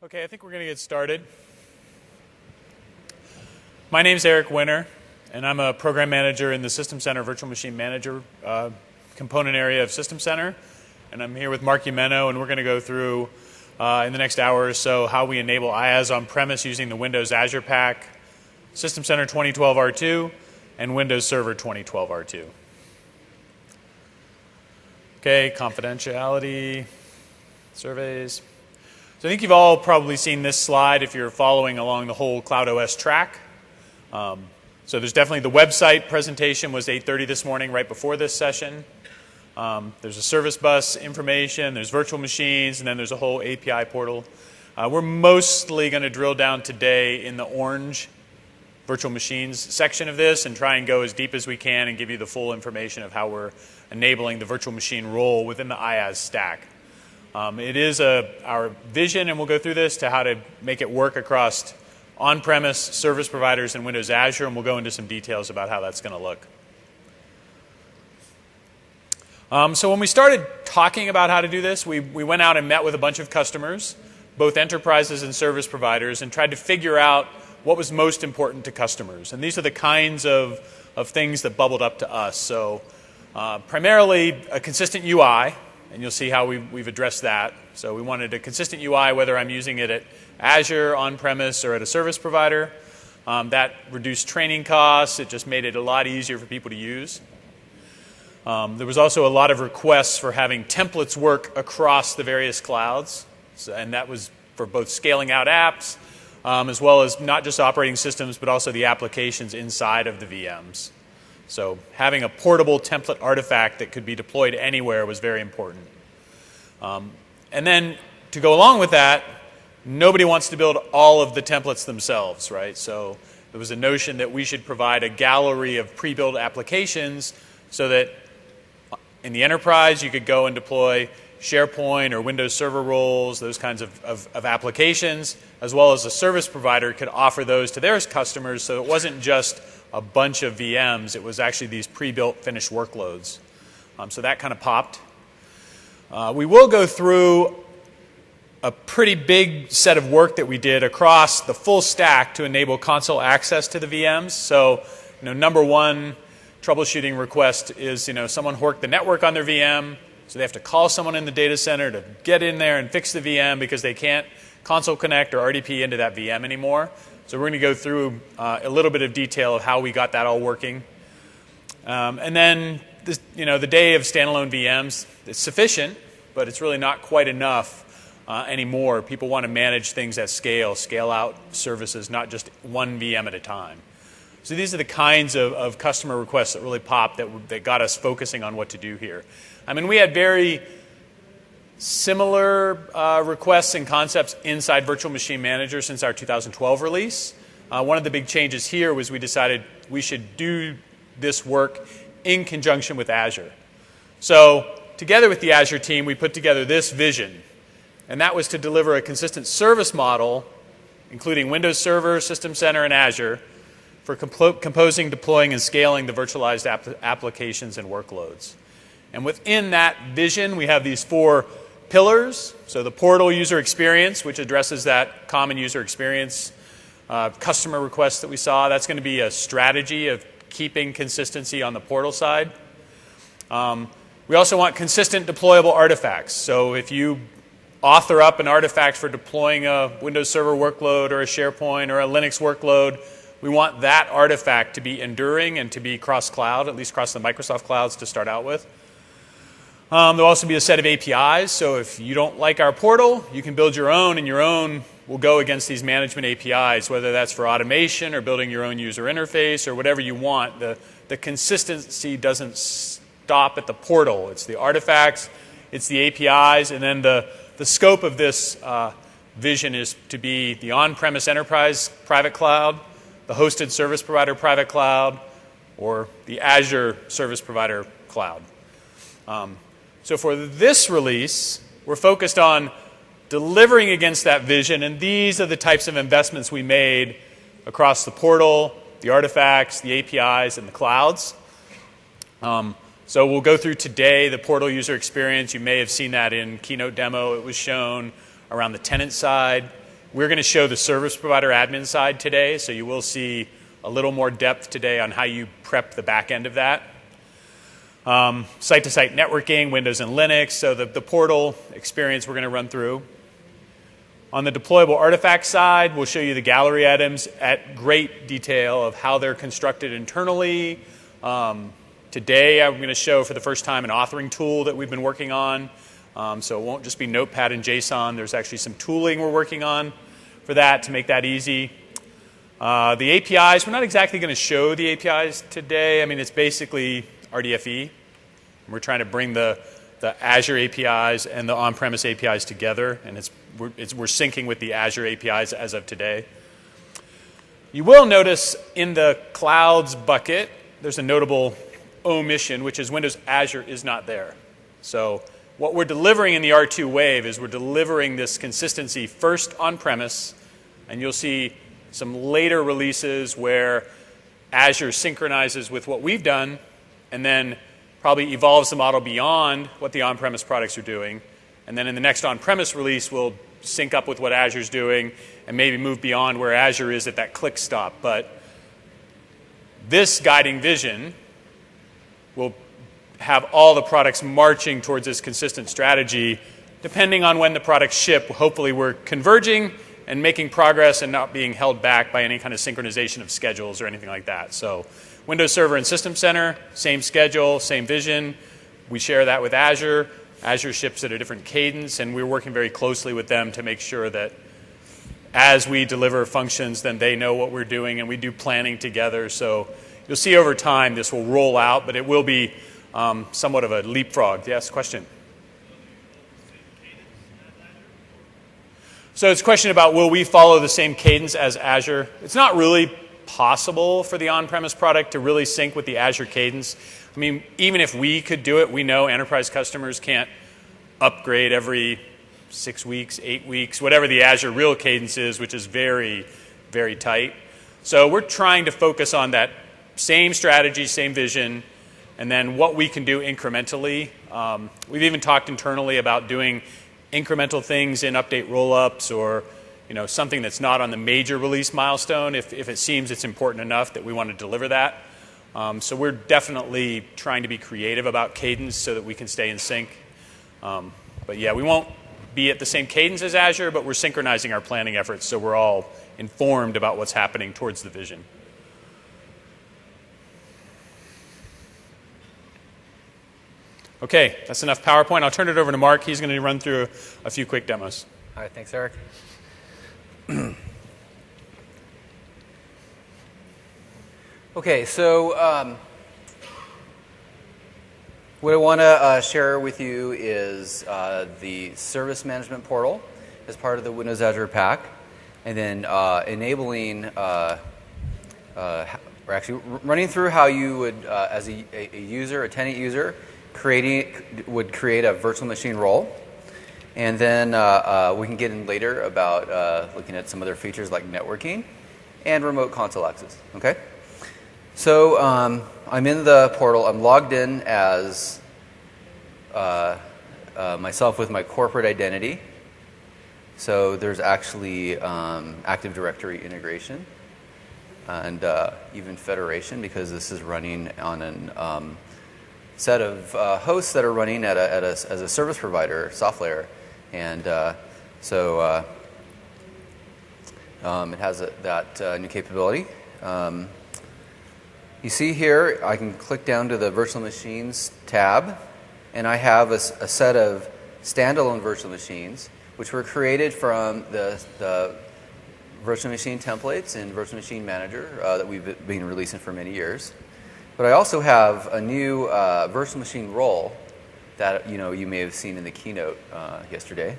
Okay, I think we're going to get started. My name is Eric Winter, and I'm a program manager in the System Center Virtual Machine Manager component area of System Center. And I'm here with Mark Yumeno, and we're going to go through in the next hour or so how we enable IaaS on-premise using the Windows Azure Pack, System Center 2012 R2, and Windows Server 2012 R2. Okay, confidentiality, surveys. So I think you've all probably seen this slide if you're following along the whole CloudOS track. So there's definitely the website presentation was 8:30 this morning, right before this session. There's a service bus information, there's virtual machines, and then there's a whole API portal. We're mostly going to drill down today in the orange virtual machines section of this and try and go as deep as we can and give you the full information of how we're enabling the virtual machine role within the IaaS stack. It is our vision, and we'll go through this, to how to make it work across on-premise service providers and Windows Azure, and we'll go into some details about how that's going to look. So when we started talking about how to do this, we went out and met with a bunch of customers, both enterprises and service providers, and tried to figure out what was most important to customers. And these are the kinds of things that bubbled up to us. So primarily a consistent UI, and you'll see how we've addressed that. So we wanted a consistent UI, whether I'm using it at Azure, on-premise, or at a service provider. That reduced training costs. It just made it a lot easier for people to use. There was also a lot of requests for having templates work across the various clouds. And that was for both scaling out apps, as well as not just operating systems, but also the applications inside of the VMs. So having a portable template artifact that could be deployed anywhere was very important. And then to go along with that, nobody wants to build all of the templates themselves, right? So there was a notion that we should provide a gallery of pre-built applications so that in the enterprise you could go and deploy SharePoint or Windows Server roles, those kinds of applications, as well as a service provider could offer those to their customers, so it wasn't just a bunch of VMs, it was actually these pre-built finished workloads. So that kind of popped. We will go through a pretty big set of work that we did across the full stack to enable console access to the VMs. So, number one troubleshooting request is, someone horked the network on their VM, so they have to call someone in the data center to get in there and fix the VM because they can't console connect or RDP into that VM anymore. So we're going to go through a little bit of detail of how we got that all working. And then, the day of standalone VMs, it's sufficient, but it's really not quite enough anymore. People want to manage things at scale out services, not just one VM at a time. So these are the kinds of customer requests that really popped that got us focusing on what to do here. I mean, we had very similar requests and concepts inside Virtual Machine Manager since our 2012 release. One of the big changes here was we decided we should do this work in conjunction with Azure. So together with the Azure team, we put together this vision, and that was to deliver a consistent service model, including Windows Server, System Center, and Azure, for composing, deploying, and scaling the virtualized applications and workloads. And within that vision, we have these four pillars. So the portal user experience, which addresses that common user experience customer requests that we saw. That's going to be a strategy of keeping consistency on the portal side. We also want consistent deployable artifacts. So if you author up an artifact for deploying a Windows Server workload or a SharePoint or a Linux workload, we want that artifact to be enduring and to be cross-cloud, at least across the Microsoft clouds to start out with. There'll also be a set of APIs, so if you don't like our portal, you can build your own, and your own will go against these management APIs, whether that's for automation or building your own user interface or whatever you want. The consistency doesn't stop at the portal. It's the artifacts, it's the APIs, and then the scope of this vision is to be the on-premise enterprise private cloud, the hosted service provider private cloud, or the Azure service provider cloud. So for this release, we're focused on delivering against that vision, and these are the types of investments we made across the portal, the artifacts, the APIs, and the clouds. So we'll go through today the portal user experience. You may have seen that in keynote demo. It was shown around the tenant side. We're going to show the service provider admin side today, so you will see a little more depth today on how you prep the back end of that. Site-to-site networking, Windows and Linux, so the portal experience we're going to run through. On the deployable artifact side, we'll show you the gallery items at great detail of how they're constructed internally. Today, I'm going to show for the first time an authoring tool that we've been working on. So it won't just be Notepad and JSON. There's actually some tooling we're working on for that to make that easy. The APIs, we're not exactly going to show the APIs today. I mean, it's basically RDFE. We're trying to bring the Azure APIs and the on-premise APIs together, and we're syncing with the Azure APIs as of today. You will notice in the clouds bucket, there's a notable omission, which is Windows Azure is not there. So what we're delivering in the R2 wave is we're delivering this consistency first on-premise, and you'll see some later releases where Azure synchronizes with what we've done and then probably evolves the model beyond what the on-premise products are doing. And then in the next on-premise release, we'll sync up with what Azure's doing and maybe move beyond where Azure is at that click stop. But this guiding vision will have all the products marching towards this consistent strategy. Depending on when the products ship, hopefully we're converging and making progress and not being held back by any kind of synchronization of schedules or anything like that. So Windows Server and System Center, same schedule, same vision. We share that with Azure. Azure ships at a different cadence, and we're working very closely with them to make sure that as we deliver functions, then they know what we're doing, and we do planning together. So you'll see over time this will roll out, but it will be somewhat of a leapfrog. Yes, question? So it's a question about will we follow the same cadence as Azure? It's not really possible for the on-premise product to really sync with the Azure cadence. I mean, even if we could do it, we know enterprise customers can't upgrade every 6 weeks, 8 weeks, whatever the Azure real cadence is, which is very, very tight. So we're trying to focus on that same strategy, same vision, and then what we can do incrementally. We've even talked internally about doing incremental things in update roll-ups or something that's not on the major release milestone if it seems it's important enough that we want to deliver that. So we're definitely trying to be creative about cadence so that we can stay in sync. But yeah, we won't be at the same cadence as Azure, but we're synchronizing our planning efforts so we're all informed about what's happening towards the vision. Okay, that's enough PowerPoint. I'll turn it over to Mark. He's going to run through a few quick demos. All right, thanks, Eric. Okay, so what I want to share with you is the service management portal as part of the Windows Azure pack, and then enabling, or actually running through how you would, as a user, a tenant user, would create a virtual machine role. And then we can get in later about looking at some other features like networking and remote console access. Okay? So I'm in the portal. I'm logged in as myself with my corporate identity. So there's actually Active Directory integration and even federation because this is running on an set of hosts that are running as a service provider software. And so it has that new capability. You see here, I can click down to the Virtual Machines tab, and I have a set of standalone virtual machines, which were created from the virtual machine templates in Virtual Machine Manager that we've been releasing for many years. But I also have a new virtual machine role that you may have seen in the keynote yesterday.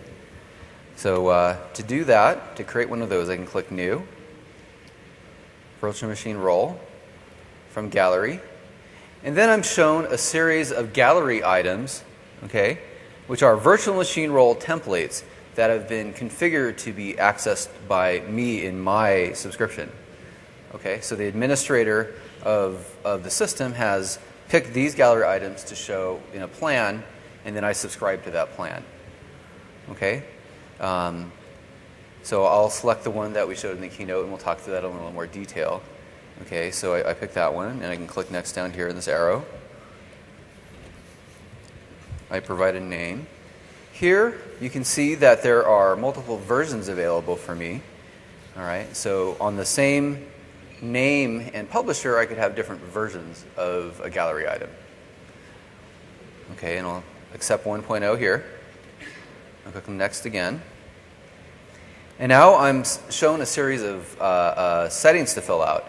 So to do that, to create one of those, I can click New, Virtual Machine Role from Gallery, and then I'm shown a series of gallery items, okay, which are virtual machine role templates that have been configured to be accessed by me in my subscription. Okay, so the administrator of the system has picked these gallery items to show in a plan, and then I subscribe to that plan. Okay, So I'll select the one that we showed in the keynote, and we'll talk through that in a little more detail. Okay, so I pick that one, and I can click next down here in this arrow. I provide a name. Here, you can see that there are multiple versions available for me. All right, so on the same name and publisher, I could have different versions of a gallery item. Okay, and I'll accept 1.0 here. I'll click next again. And now I'm shown a series of settings to fill out.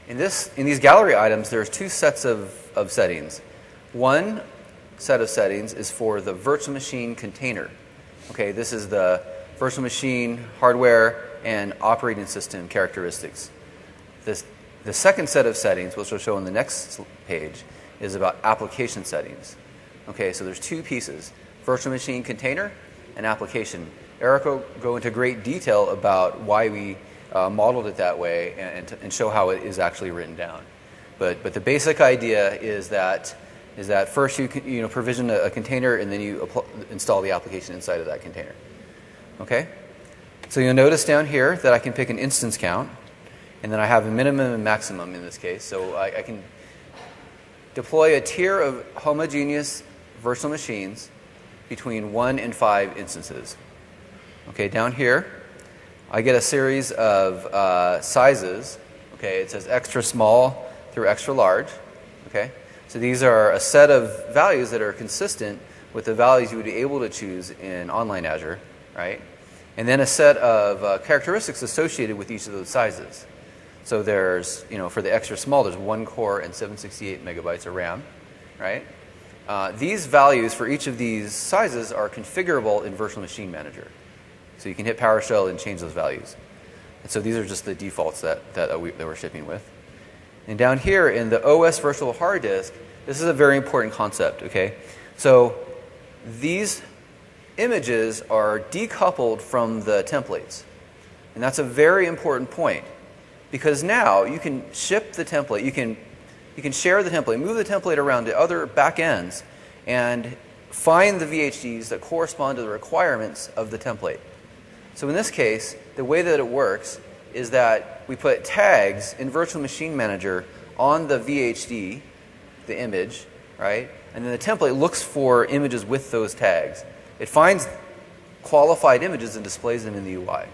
In these gallery items, there's two sets of settings. One set of settings is for the virtual machine container. Okay, this is the virtual machine hardware and operating system characteristics. The second set of settings, which we'll show on the next page, is about application settings. Okay, so there's two pieces, virtual machine container and application. Eric will go into great detail about why we modeled it that way and show how it is actually written down. But the basic idea is that first you provision a container, and then you install the application inside of that container. Okay? So you'll notice down here that I can pick an instance count, and then I have a minimum and maximum in this case. So I can deploy a tier of homogeneous virtual machines between 1 and 5 instances. Okay, down here, I get a series of sizes. Okay, it says extra small through extra large. Okay, so these are a set of values that are consistent with the values you would be able to choose in online Azure, right? And then a set of characteristics associated with each of those sizes. So there's, for the extra small, there's 1 core and 768 megabytes of RAM, right? These values for each of these sizes are configurable in Virtual Machine Manager. So you can hit PowerShell and change those values. And so these are just the defaults that we're shipping with. And down here in the OS virtual hard disk, this is a very important concept, okay? So these images are decoupled from the templates. And that's a very important point, because now you can ship the template, you can share the template, move the template around to other backends, and find the VHDs that correspond to the requirements of the template. So in this case, the way that it works is that we put tags in Virtual Machine Manager on the VHD, the image, right? And then the template looks for images with those tags. It finds qualified images and displays them in the UI.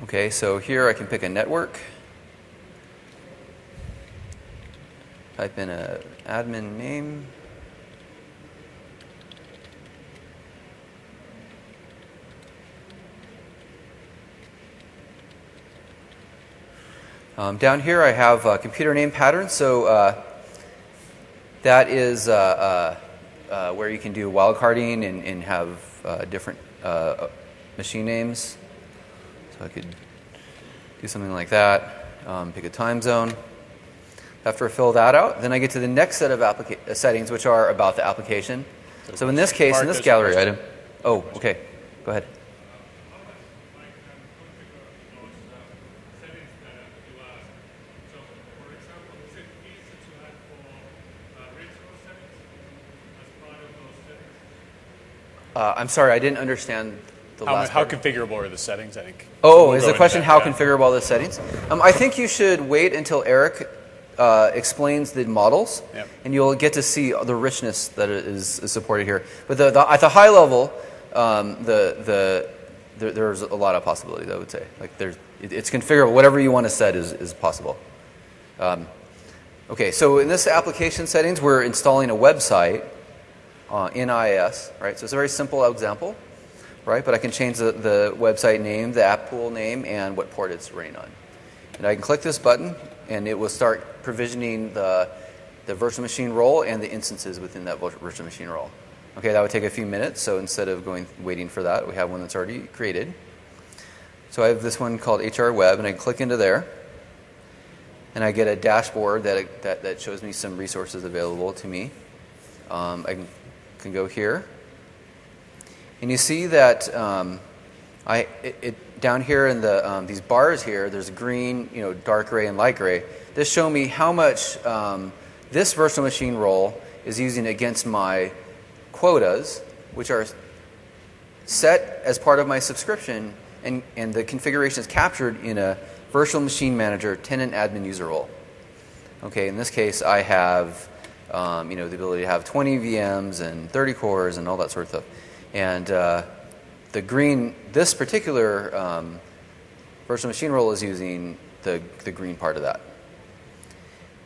Okay, so here I can pick a network. Type in an admin name. Down here I have computer name patterns. So that is where you can do wildcarding and have different machine names. So I could do something like that, pick a time zone. After I fill that out, then I get to the next set of settings, which are about the application. So in this case, in this gallery item, oh, okay, go ahead. I'm sorry, I didn't understand the last How part. configurable are the settings, I think? Oh, We'll is go the into question that, how yeah. configurable are the settings? I think you should wait until Eric explains the models, Yep. and you'll get to see the richness that is supported here. But at the high level, there's a lot of possibilities, I would say. Like it's configurable. Whatever you want to set is possible. Okay, so in this application settings, we're installing a website in IaaS, right? So it's a very simple example, right? But I can change the website name, the app pool name, and what port it's running on. And I can click this button, and it will start provisioning the virtual machine role and the instances within that virtual machine role. Okay, that would take a few minutes, so instead of waiting for that, we have one that's already created. So I have this one called HR Web, and I click into there, and I get a dashboard that shows me some resources available to me. I can go here, and you see that down here in these bars here, there's green, dark gray, and light gray. This show me how much this virtual machine role is using against my quotas, which are set as part of my subscription, and the configuration is captured in a virtual machine manager tenant admin user role. Okay, in this case, I have the ability to have 20 VMs and 30 cores and all that sort of stuff. And this particular virtual machine role is using the green part of that.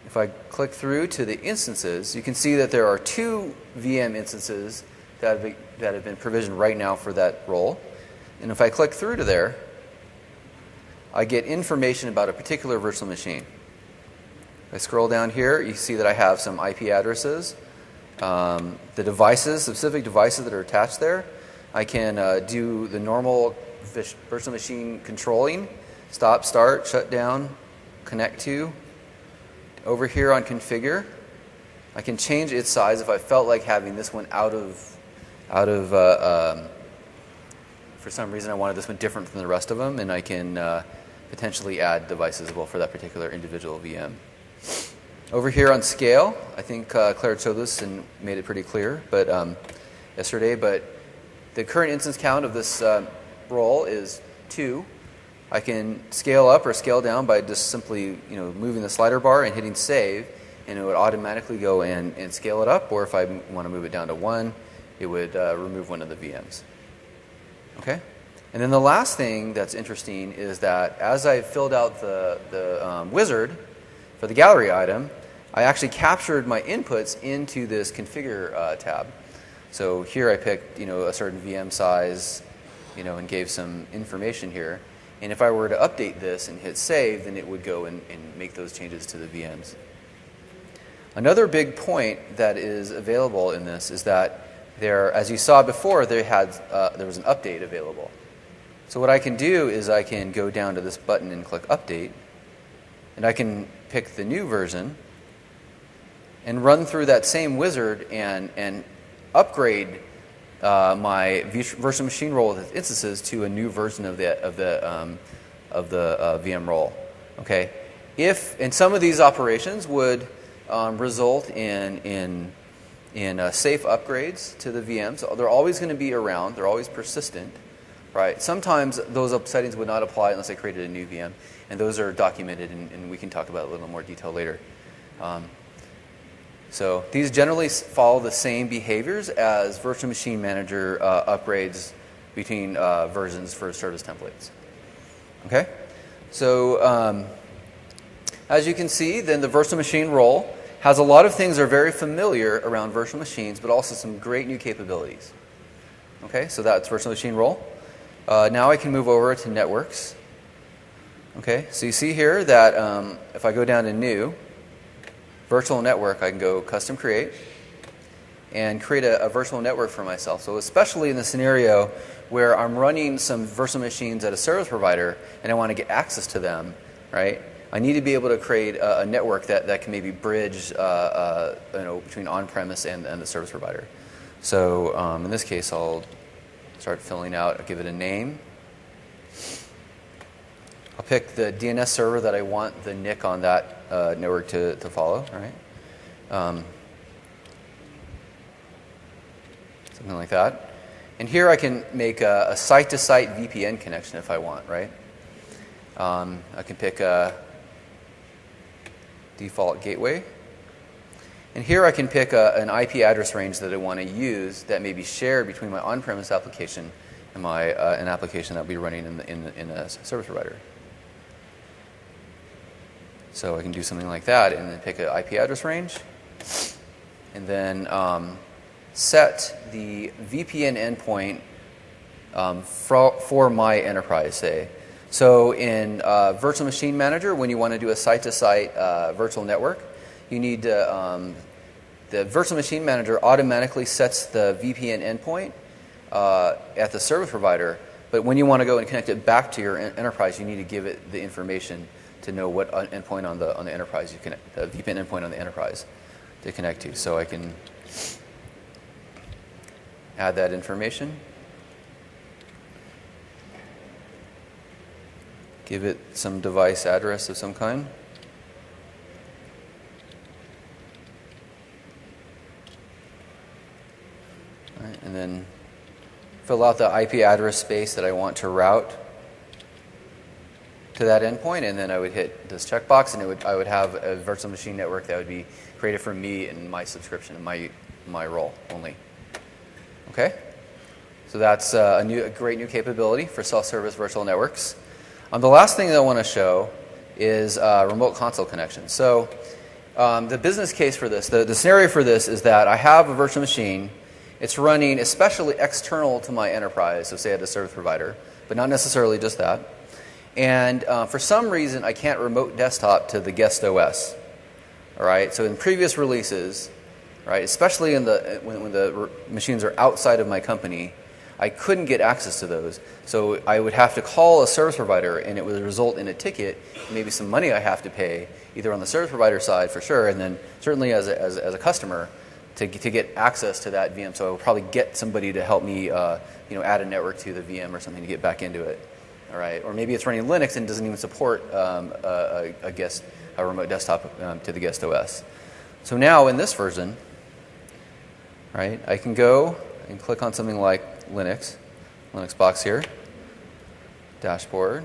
If I click through to the instances, you can see that there are 2 VM instances that have been provisioned right now for that role. And if I click through to there, I get information about a particular virtual machine. If I scroll down here, you see that I have some IP addresses, the devices, specific devices that are attached there. I can do the normal virtual machine controlling, stop, start, shut down, connect to. Over here on configure, I can change its size if I felt like having this one out of for some reason I wanted this one different from the rest of them, and I can potentially add devices as well for that particular individual VM. Over here on scale, I think Claire showed this and made it pretty clear yesterday, but the current instance count of this role is 2. I can scale up or scale down by just simply moving the slider bar and hitting save, and it would automatically go and scale it up, or if I want to move it down to 1, it would remove one of the VMs. Okay? And then the last thing that's interesting is that as I filled out the wizard for the gallery item, I actually captured my inputs into this configure tab. So here I picked a certain VM size, and gave some information here. And if I were to update this and hit save, then it would go and make those changes to the VMs. Another big point that is available in this is that as you saw before, there was an update available. So what I can do is I can go down to this button and click update, and I can pick the new version and run through that same wizard and upgrade my virtual machine role with its instances to a new version of the VM role. Okay, and some of these operations would result in safe upgrades to the VMs. They're always going to be around. They're always persistent, right? Sometimes those settings would not apply unless I created a new VM, and those are documented, and we can talk about it in a little more detail later. So these generally follow the same behaviors as virtual machine manager upgrades between versions for service templates. Okay, so as you can see, then the virtual machine role has a lot of things that are very familiar around virtual machines, but also some great new capabilities. Okay, so that's virtual machine role. Now I can move over to networks. Okay, so you see here that if I go down to new, virtual network, I can go custom create and create a virtual network for myself. So especially in the scenario where I'm running some virtual machines at a service provider and I want to get access to them, right? I need to be able to create a network that can maybe bridge between on-premise and the service provider. So in this case, I'll start filling out, I'll give it a name. I'll pick the DNS server that I want the NIC on that network to follow, right? Something like that. And here I can make a site-to-site VPN connection if I want, right? I can pick a default gateway. And here I can pick an IP address range that I want to use that may be shared between my on-premise application and an application that will be running in a service provider. So I can do something like that and then pick an IP address range and then set the VPN endpoint for my enterprise, say. So in Virtual Machine Manager, when you want to do a site-to-site virtual network, you need to, the Virtual Machine Manager automatically sets the VPN endpoint at the service provider, but when you want to go and connect it back to your enterprise, you need to give it the information to know what endpoint on the enterprise you connect, the VPN endpoint on the enterprise to connect to. So I can add that information, give it some device address of some kind. All right, and then fill out the IP address space that I want to route to that endpoint, and then I would hit this checkbox, and I would have a virtual machine network that would be created for me and my subscription and my role only. Okay? So that's a great new capability for self-service virtual networks. The last thing that I want to show is remote console connection. So the business case for this, the scenario for this is that I have a virtual machine. It's running especially external to my enterprise, so say at a service provider, but not necessarily just that. And for some reason, I can't remote desktop to the guest OS. All right. So in previous releases, right, especially when the machines are outside of my company, I couldn't get access to those. So I would have to call a service provider, and it would result in a ticket, maybe some money I have to pay, either on the service provider side for sure, and then certainly as a customer to get access to that VM. So I would probably get somebody to help me, add a network to the VM or something to get back into it. All right, or maybe it's running Linux and doesn't even support a remote desktop to the guest OS. So now in this version, right, I can go and click on something like Linux box here, dashboard,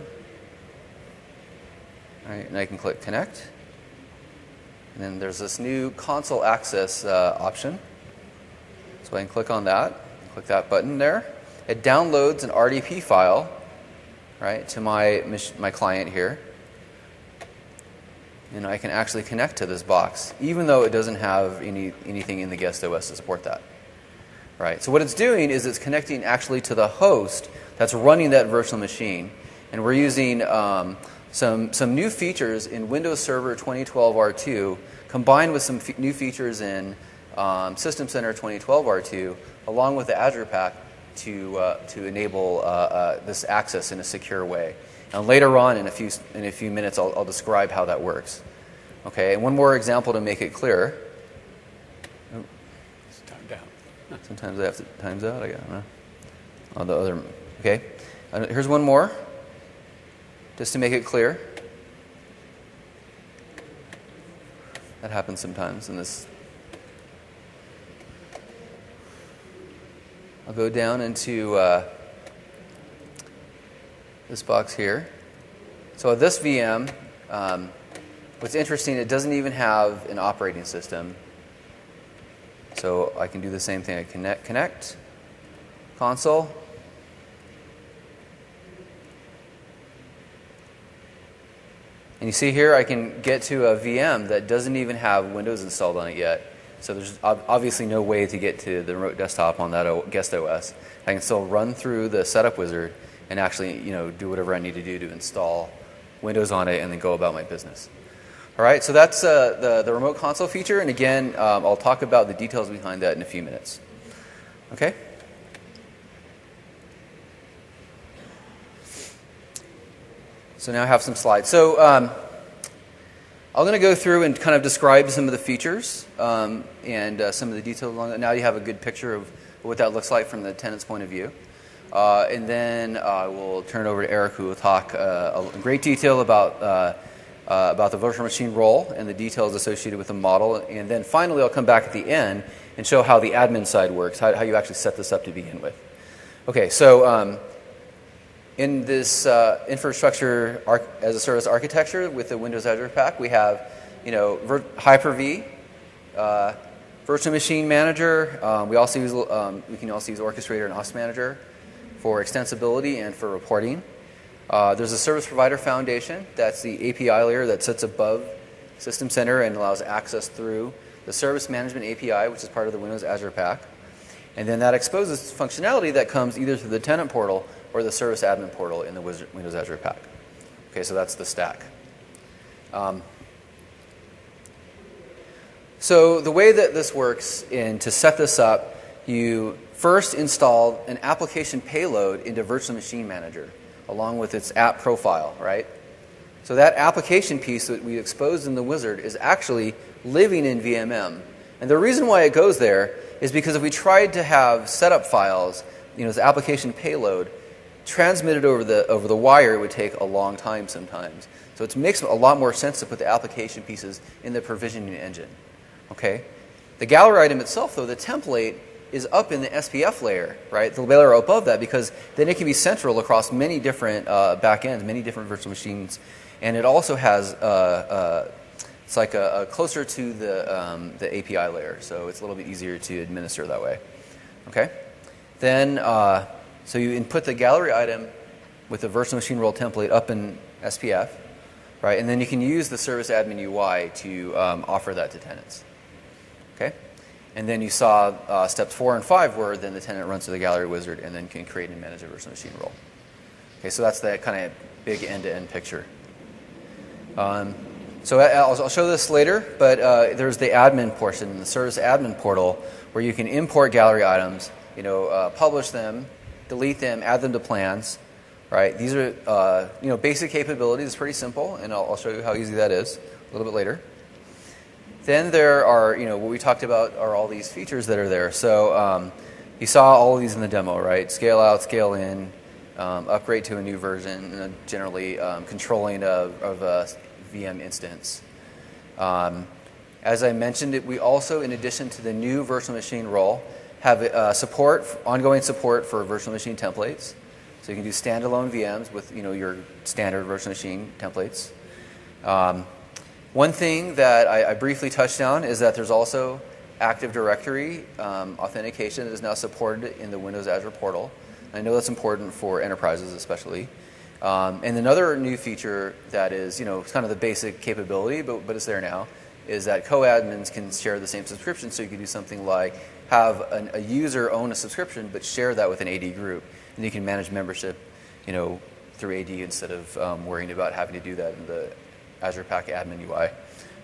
all right, and I can click connect. And then there's this new console access option. So I can click on that, click that button there. It downloads an RDP file, right, to my client here. And I can actually connect to this box, even though it doesn't have anything in the guest OS to support that. Right. So what it's doing is it's connecting actually to the host that's running that virtual machine. And we're using some new features in Windows Server 2012 R2 combined with some new features in System Center 2012 R2 along with the Azure Pack to enable this access in a secure way. And later on in a few minutes I'll describe how that works. Okay, and one more example to make it clearer. It's timed out. Sometimes I have to times out. I don't know. On the other, okay. Here's one more, just to make it clear. That happens sometimes in this. I'll go down into this box here. So this VM, what's interesting, it doesn't even have an operating system. So I can do the same thing. I connect, console. And you see here I can get to a VM that doesn't even have Windows installed on it yet. So there's obviously no way to get to the remote desktop on that guest OS. I can still run through the setup wizard and actually do whatever I need to do to install Windows on it and then go about my business. All right, so that's the remote console feature. And again, I'll talk about the details behind that in a few minutes. Okay? So now I have some slides. So I'm going to go through and kind of describe some of the features and some of the details along that. Now you have a good picture of what that looks like from the tenant's point of view. And then I will turn it over to Eric, who will talk in great detail about the virtual machine role and the details associated with the model. And then finally, I'll come back at the end and show how the admin side works, how you actually set this up to begin with. Okay, so in this infrastructure as a service architecture with the Windows Azure Pack, we have, Hyper-V, Virtual Machine Manager. We can also use Orchestrator and Host Manager for extensibility and for reporting. There's a Service Provider Foundation. That's the API layer that sits above System Center and allows access through the Service Management API, which is part of the Windows Azure Pack. And then that exposes functionality that comes either through the tenant portal or the service admin portal in the Windows Azure Pack. Okay, so that's the stack. So the way that this works, to set this up, you first install an application payload into Virtual Machine Manager, along with its app profile, right? So that application piece that we exposed in the wizard is actually living in VMM. And the reason why it goes there is because if we tried to have setup files, this application payload, transmitted over the wire, it would take a long time sometimes. So it makes a lot more sense to put the application pieces in the provisioning engine. Okay? The gallery item itself, though, the template, is up in the SPF layer, right? The layer above that, because then it can be central across many different backends, many different virtual machines, and it also has it's like a closer to the API layer, so it's a little bit easier to administer that way. Okay, then so you input the gallery item with the virtual machine role template up in SPF, right? And then you can use the service admin UI to offer that to tenants. Okay, and then you saw steps 4 and 5 where then the tenant runs to the gallery wizard and then can create and manage a virtual machine role. Okay, so that's that kind of big end-to-end picture. So I'll show this later, but there's the admin portion, the service admin portal, where you can import gallery items, publish them, delete them, add them to plans. Right? These are basic capabilities. It's pretty simple, and I'll show you how easy that is a little bit later. Then there are, what we talked about are all these features that are there. So you saw all of these in the demo, right? Scale out, scale in, upgrade to a new version, and generally controlling of a VM instance. As I mentioned, we also, in addition to the new virtual machine role, have ongoing support for virtual machine templates. So you can do standalone VMs with your standard virtual machine templates. One thing that I briefly touched on is that there's also Active Directory authentication that is now supported in the Windows Azure portal. I know that's important for enterprises especially. And another new feature that is, kind of the basic capability, but it's there now, is that co-admins can share the same subscription. So you can do something like have a user own a subscription, but share that with an AD group. And you can manage membership, through AD instead of worrying about having to do that in the Azure Pack admin UI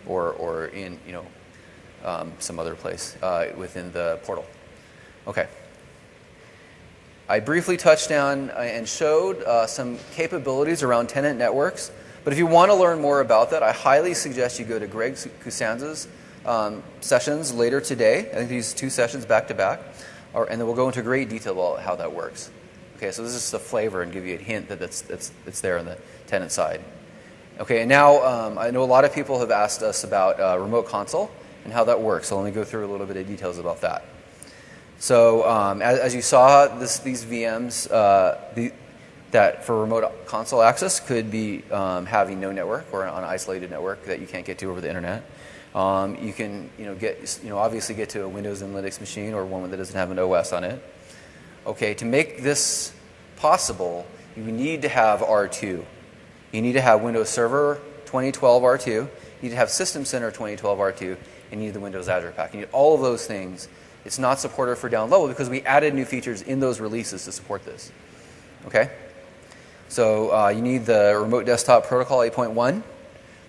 or in, some other place within the portal. Okay. I briefly touched on and showed some capabilities around tenant networks. But if you want to learn more about that, I highly suggest you go to Greg Kusanza's sessions later today. I think these 2 sessions back to back. And then we'll go into great detail about how that works. Okay, so this is just a flavor and give you a hint that it's there on the tenant side. Okay, and now I know a lot of people have asked us about remote console and how that works. So let me go through a little bit of details about that. So as you saw, these VMs that for remote console access could be having no network or on an isolated network that you can't get to over the internet. You can obviously get to a Windows and Linux machine or one that doesn't have an OS on it. Okay, to make this possible, you need to have R2. You need to have Windows Server 2012 R2. You need to have System Center 2012 R2. And you need the Windows Azure Pack. You need all of those things. It's not supported for down level because we added new features in those releases to support this. Okay? So you need the Remote Desktop Protocol 8.1,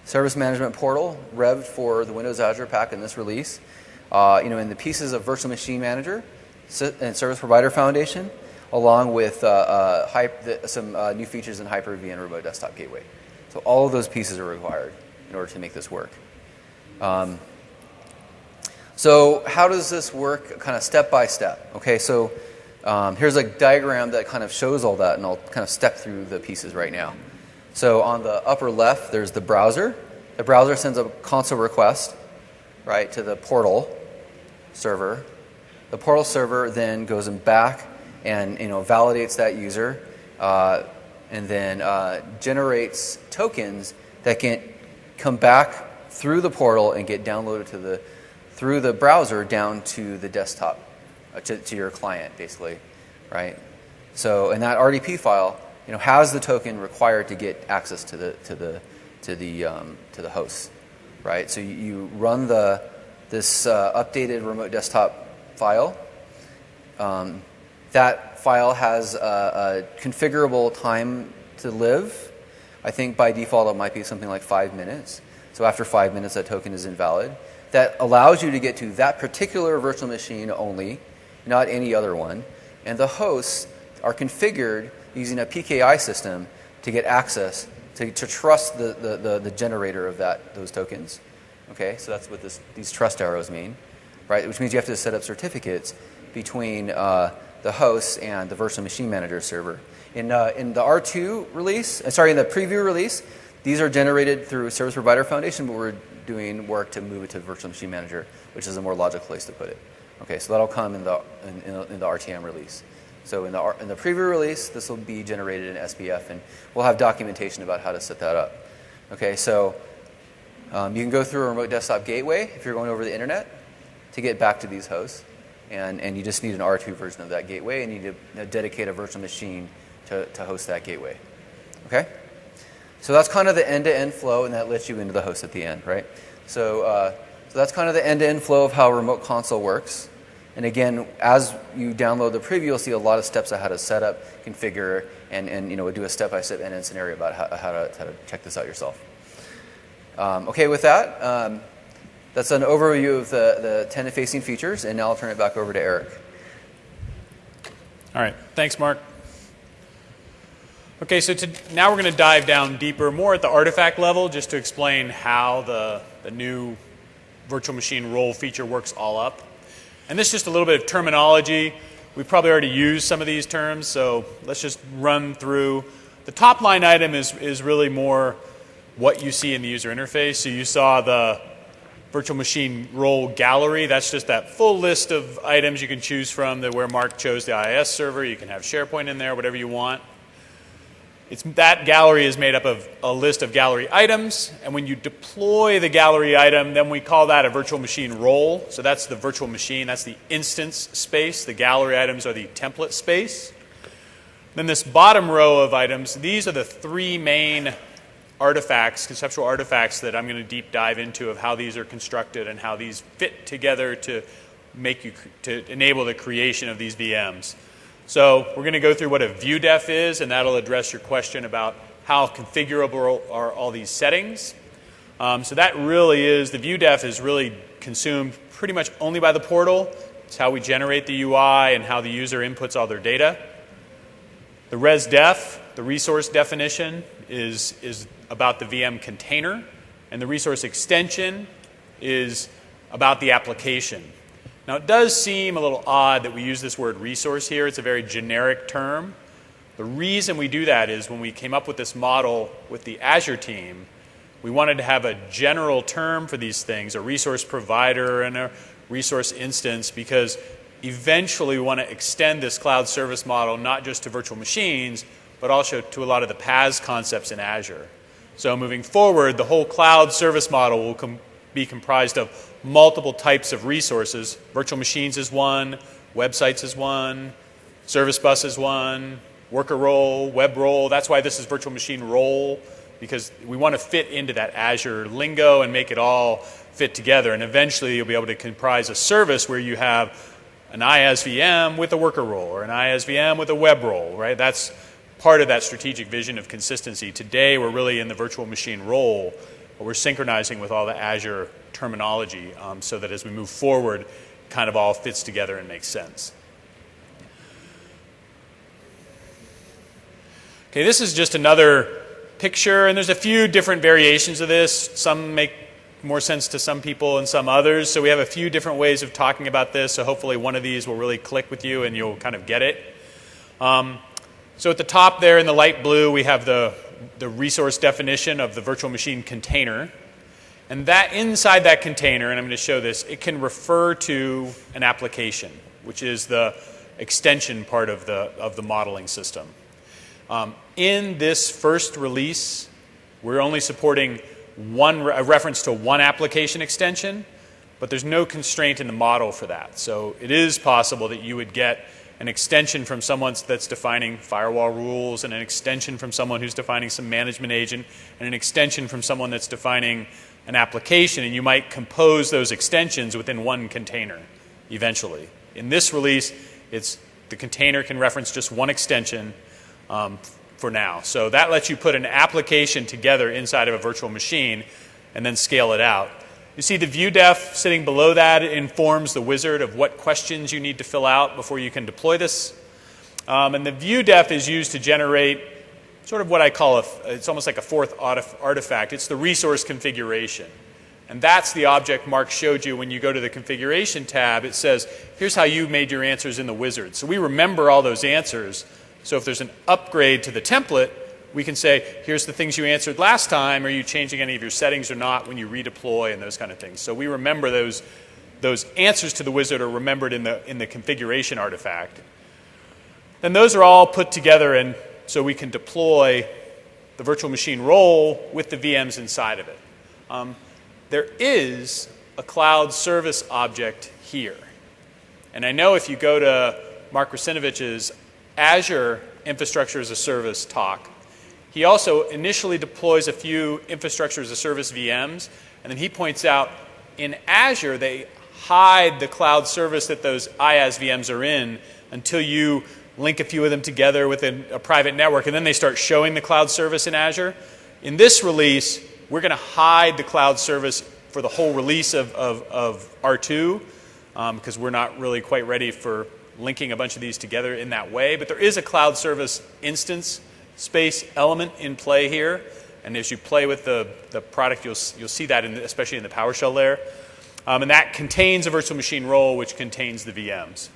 Service Management Portal, revved for the Windows Azure Pack in this release. And the pieces of Virtual Machine Manager and Service Provider Foundation, along with some new features in Hyper-V and Remote Desktop Gateway. So all of those pieces are required in order to make this work. So how does this work kind of step by step? Okay, so here's a diagram that kind of shows all that, and I'll kind of step through the pieces right now. So on the upper left, there's the browser. The browser sends a console request, right, to the portal server. The portal server then goes back and validates that user, and then generates tokens that can come back through the portal and get downloaded through the browser down to the desktop, to your client, basically, right? So, and that RDP file, has the token required to get access to the host, right? So you run this updated remote desktop file. That file has a configurable time to live. I think by default it might be something like 5 minutes. So after 5 minutes, that token is invalid. That allows you to get to that particular virtual machine only, not any other one. And the hosts are configured using a PKI system to get access, to trust the generator of those tokens. Okay, so that's what these trust arrows mean, right? Which means you have to set up certificates between the hosts and the virtual machine manager server. In the R2 release, in the preview release, these are generated through Service Provider Foundation, but we're doing work to move it to Virtual Machine Manager, which is a more logical place to put it. Okay, so that'll come in the RTM release. So in the preview release, this will be generated in SPF, and we'll have documentation about how to set that up. Okay, so you can go through a remote desktop gateway if you're going over the internet to get back to these hosts, and you just need an R2 version of that gateway, and you need to dedicate a virtual machine to host that gateway. Okay, so that's kind of the end-to-end flow, and that lets you into the host at the end, right? So that's kind of the end-to-end flow of how Remote Console works. And again, as you download the preview, you'll see a lot of steps on how to set up, configure, and do a step-by-step end-to-end scenario about how to check this out yourself. Okay, with that, that's an overview of the tenant-facing features, and now I'll turn it back over to Eric. All right, thanks, Mark. Okay, so now we're going to dive down deeper, more at the artifact level, just to explain how the new virtual machine role feature works all up. And this is just a little bit of terminology. We've probably already used some of these terms, so let's just run through. The top line item is really more what you see in the user interface. So you saw the virtual machine role gallery. That's just that full list of items you can choose from, where Mark chose the IaaS server. You can have SharePoint in there, whatever you want. That gallery is made up of a list of gallery items, and when you deploy the gallery item, then we call that a virtual machine role. So that's the virtual machine, that's the instance space. The gallery items are the template space. Then this bottom row of items, these are the three main artifacts, conceptual artifacts that I'm going to deep dive into of how these are constructed and how these fit together to enable the creation of these VMs. So we're going to go through what a view def is, and that'll address your question about how configurable are all these settings. So that really is, the view def is really consumed pretty much only by the portal. It's how we generate the UI and how the user inputs all their data. The res def, the resource definition, is about the VM container, and the resource extension is about the application. Now, it does seem a little odd that we use this word resource here. It's a very generic term. The reason we do that is when we came up with this model with the Azure team, we wanted to have a general term for these things, a resource provider and a resource instance, because eventually we want to extend this cloud service model not just to virtual machines, but also to a lot of the PaaS concepts in Azure. So moving forward, the whole cloud service model will be comprised of multiple types of resources. Virtual machines is one, websites is one, service bus is one, worker role, web role. That's why this is virtual machine role, because we want to fit into that Azure lingo and make it all fit together. And eventually you'll be able to comprise a service where you have an IaaS VM with a worker role or an IaaS VM with a web role, right? That's part of that strategic vision of consistency. Today we're really in the virtual machine role, but we're synchronizing with all the Azure terminology so that as we move forward, it kind of all fits together and makes sense. Okay, this is just another picture, and there's a few different variations of this. Some make more sense to some people and some others, so we have a few different ways of talking about this, so hopefully one of these will really click with you and you'll kind of get it. So at the top there in the light blue, we have the resource definition of the virtual machine container. And that inside that container, and I'm going to show this, it can refer to an application, which is the extension part of the modeling system. In this first release, we're only supporting a reference to one application extension, but there's no constraint in the model for that. So it is possible that you would get an extension from someone that's defining firewall rules, and an extension from someone who's defining some management agent, and an extension from someone that's defining an application, and you might compose those extensions within one container eventually. In this release, the container can reference just one extension for now. So that lets you put an application together inside of a virtual machine and then scale it out. You see the view def sitting below that. It informs the wizard of what questions you need to fill out before you can deploy this. And the view def is used to generate sort of what I call it's almost like a fourth artifact. It's the resource configuration. And that's the object Mark showed you when you go to the configuration tab. It says, here's how you made your answers in the wizard. So we remember all those answers. So if there's an upgrade to the template, we can say, here's the things you answered last time. Are you changing any of your settings or not when you redeploy and those kind of things? So we remember those those answers to the wizard are remembered in the configuration artifact. Then those are all put together, and so we can deploy the virtual machine role with the VMs inside of it. There is a cloud service object here. And I know if you go to Mark Rusinovich's Azure Infrastructure as a Service talk, he also initially deploys a few Infrastructure as a Service VMs, and then he points out in Azure they hide the cloud service that those IaaS VMs are in until you link a few of them together with a private network, and then they start showing the cloud service in Azure. In this release, we're going to hide the cloud service for the whole release of R2 because we're not really quite ready for linking a bunch of these together in that way. But there is a cloud service instance space element in play here. And as you play with the product, you'll see that, especially in the PowerShell layer. And that contains a virtual machine role, which contains the VMs.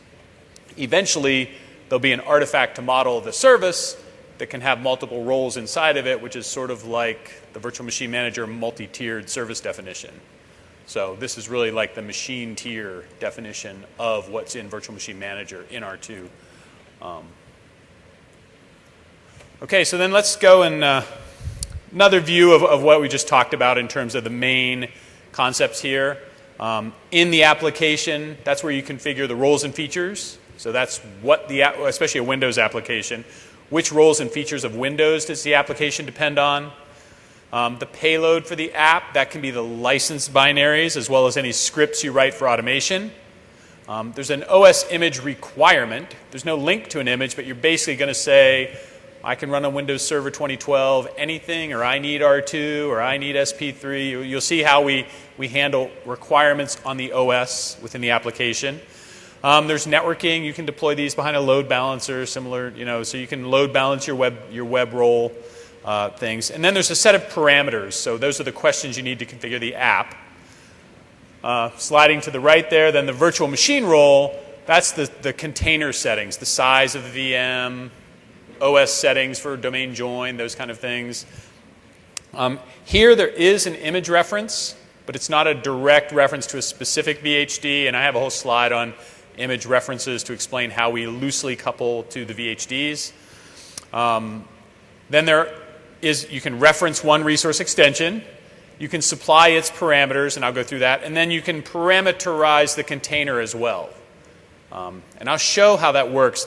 Eventually, there'll be an artifact to model the service that can have multiple roles inside of it, which is sort of like the virtual machine manager multi-tiered service definition. So this is really like the machine tier definition of what's in virtual machine manager in R2. Okay, so then let's go and another view of what we just talked about in terms of the main concepts here. In the application, that's where you configure the roles and features. So that's what especially a Windows application, which roles and features of Windows does the application depend on? The payload for the app, that can be the license binaries as well as any scripts you write for automation. There's an OS image requirement. There's no link to an image, but you're basically going to say, I can run on Windows Server 2012 anything, or I need R2, or I need SP3. You'll see how we handle requirements on the OS within the application. There's networking. You can deploy these behind a load balancer, similar, so you can load balance your web role things. And then there's a set of parameters. So those are the questions you need to configure the app. Sliding to the right there, then the virtual machine role, that's the container settings, the size of the VM, OS settings for domain join, those kind of things. Here there is an image reference, but it's not a direct reference to a specific VHD, and I have a whole slide on image references to explain how we loosely couple to the VHDs. Then you can reference one resource extension. You can supply its parameters, and I'll go through that. And then you can parameterize the container as well. And I'll show how that works.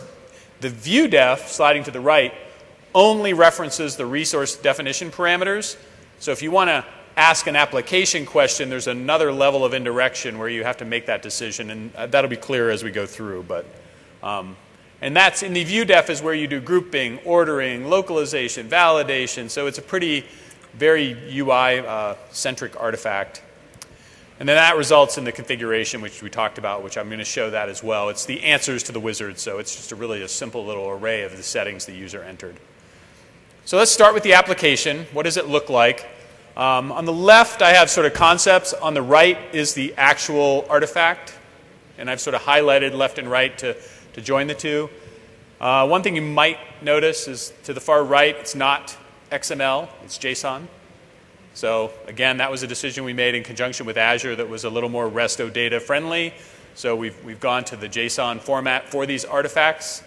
The view def, sliding to the right, only references the resource definition parameters. So if you want to ask an application question, there's another level of indirection where you have to make that decision, and that'll be clear as we go through. And that's in the view def is where you do grouping, ordering, localization, validation. So it's a very UI-centric artifact. And then that results in the configuration, which we talked about, which I'm going to show that as well. It's the answers to the wizard, so it's just really a simple little array of the settings the user entered. So let's start with the application. What does it look like? On the left, I have sort of concepts. On the right is the actual artifact. And I've sort of highlighted left and right to join the two. One thing you might notice is to the far right, it's not XML, it's JSON. So again, that was a decision we made in conjunction with Azure that was a little more REST OData friendly. So we've gone to the JSON format for these artifacts.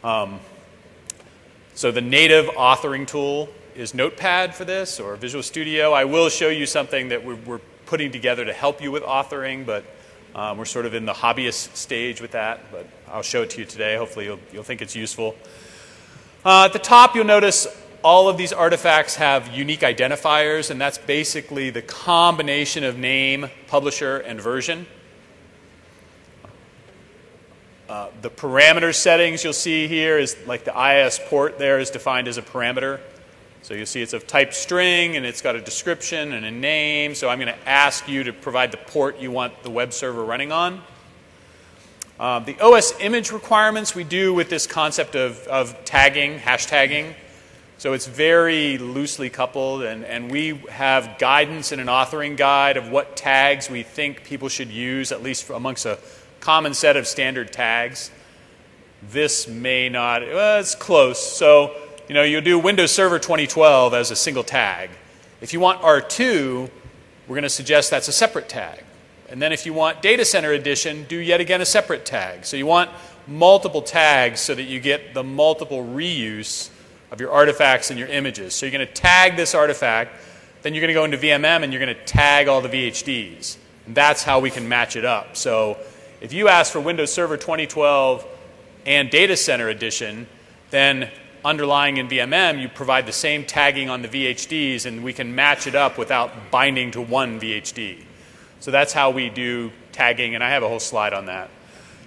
So the native authoring tool is Notepad for this, or Visual Studio. I will show you something that we're putting together to help you with authoring, but we're sort of in the hobbyist stage with that. But I'll show it to you today. Hopefully you'll think it's useful. At the top, you'll notice all of these artifacts have unique identifiers, and that's basically the combination of name, publisher, and version. The parameter settings you'll see here is like the IaaS port there is defined as a parameter. So you'll see it's of type string, and it's got a description and a name. So I'm going to ask you to provide the port you want the web server running on. The OS image requirements we do with this concept of tagging, hashtagging. So it's very loosely coupled, and we have guidance in an authoring guide of what tags we think people should use, at least amongst a common set of standard tags. This may not, it's close. So, you'll do Windows Server 2012 as a single tag. If you want R2, we're going to suggest that's a separate tag. And then if you want Data Center Edition, do yet again a separate tag. So you want multiple tags so that you get the multiple reuse of your artifacts and your images. So you're going to tag this artifact, then you're going to go into VMM and you're going to tag all the VHDs. And that's how we can match it up. So if you ask for Windows Server 2012 and Data Center Edition, then underlying in VMM, you provide the same tagging on the VHDs, and we can match it up without binding to one VHD. So that's how we do tagging, and I have a whole slide on that.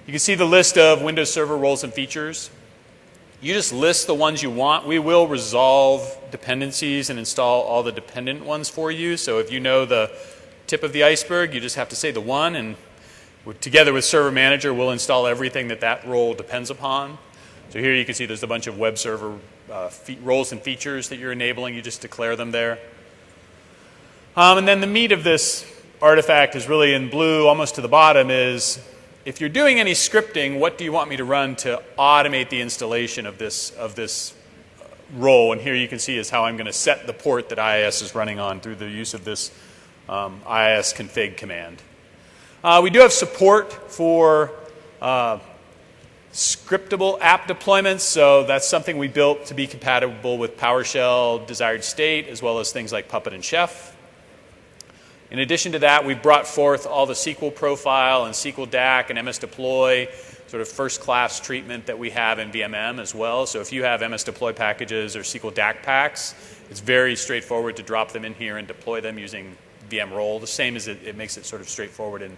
You can see the list of Windows Server roles and features. You just list the ones you want. We will resolve dependencies and install all the dependent ones for you. So if you know the tip of the iceberg, you just have to say the one, and together with Server Manager, we'll install everything that role depends upon. So here you can see there's a bunch of web server roles and features that you're enabling. You just declare them there. And then the meat of this artifact is really in blue, almost to the bottom, is if you're doing any scripting, what do you want me to run to automate the installation of this role? And here you can see is how I'm going to set the port that IaaS is running on through the use of this IaaS config command. We do have support for scriptable app deployments, so that's something we built to be compatible with PowerShell, desired state, as well as things like Puppet and Chef. In addition to that, we've brought forth all the SQL profile and SQL DAC and MS Deploy, sort of first-class treatment that we have in VMM as well. So if you have MS Deploy packages or SQL DAC packs, it's very straightforward to drop them in here and deploy them using VM role. The same as it makes it sort of straightforward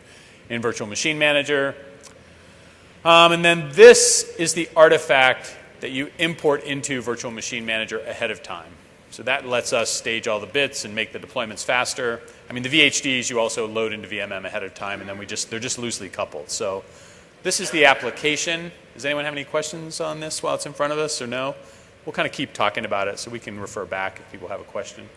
in Virtual Machine Manager. And then this is the artifact that you import into Virtual Machine Manager ahead of time. So that lets us stage all the bits and make the deployments faster. I mean, the VHDs you also load into VMM ahead of time, and then they're just loosely coupled. So this is the application. Does anyone have any questions on this while it's in front of us, or no? We'll kind of keep talking about it so we can refer back if people have a question.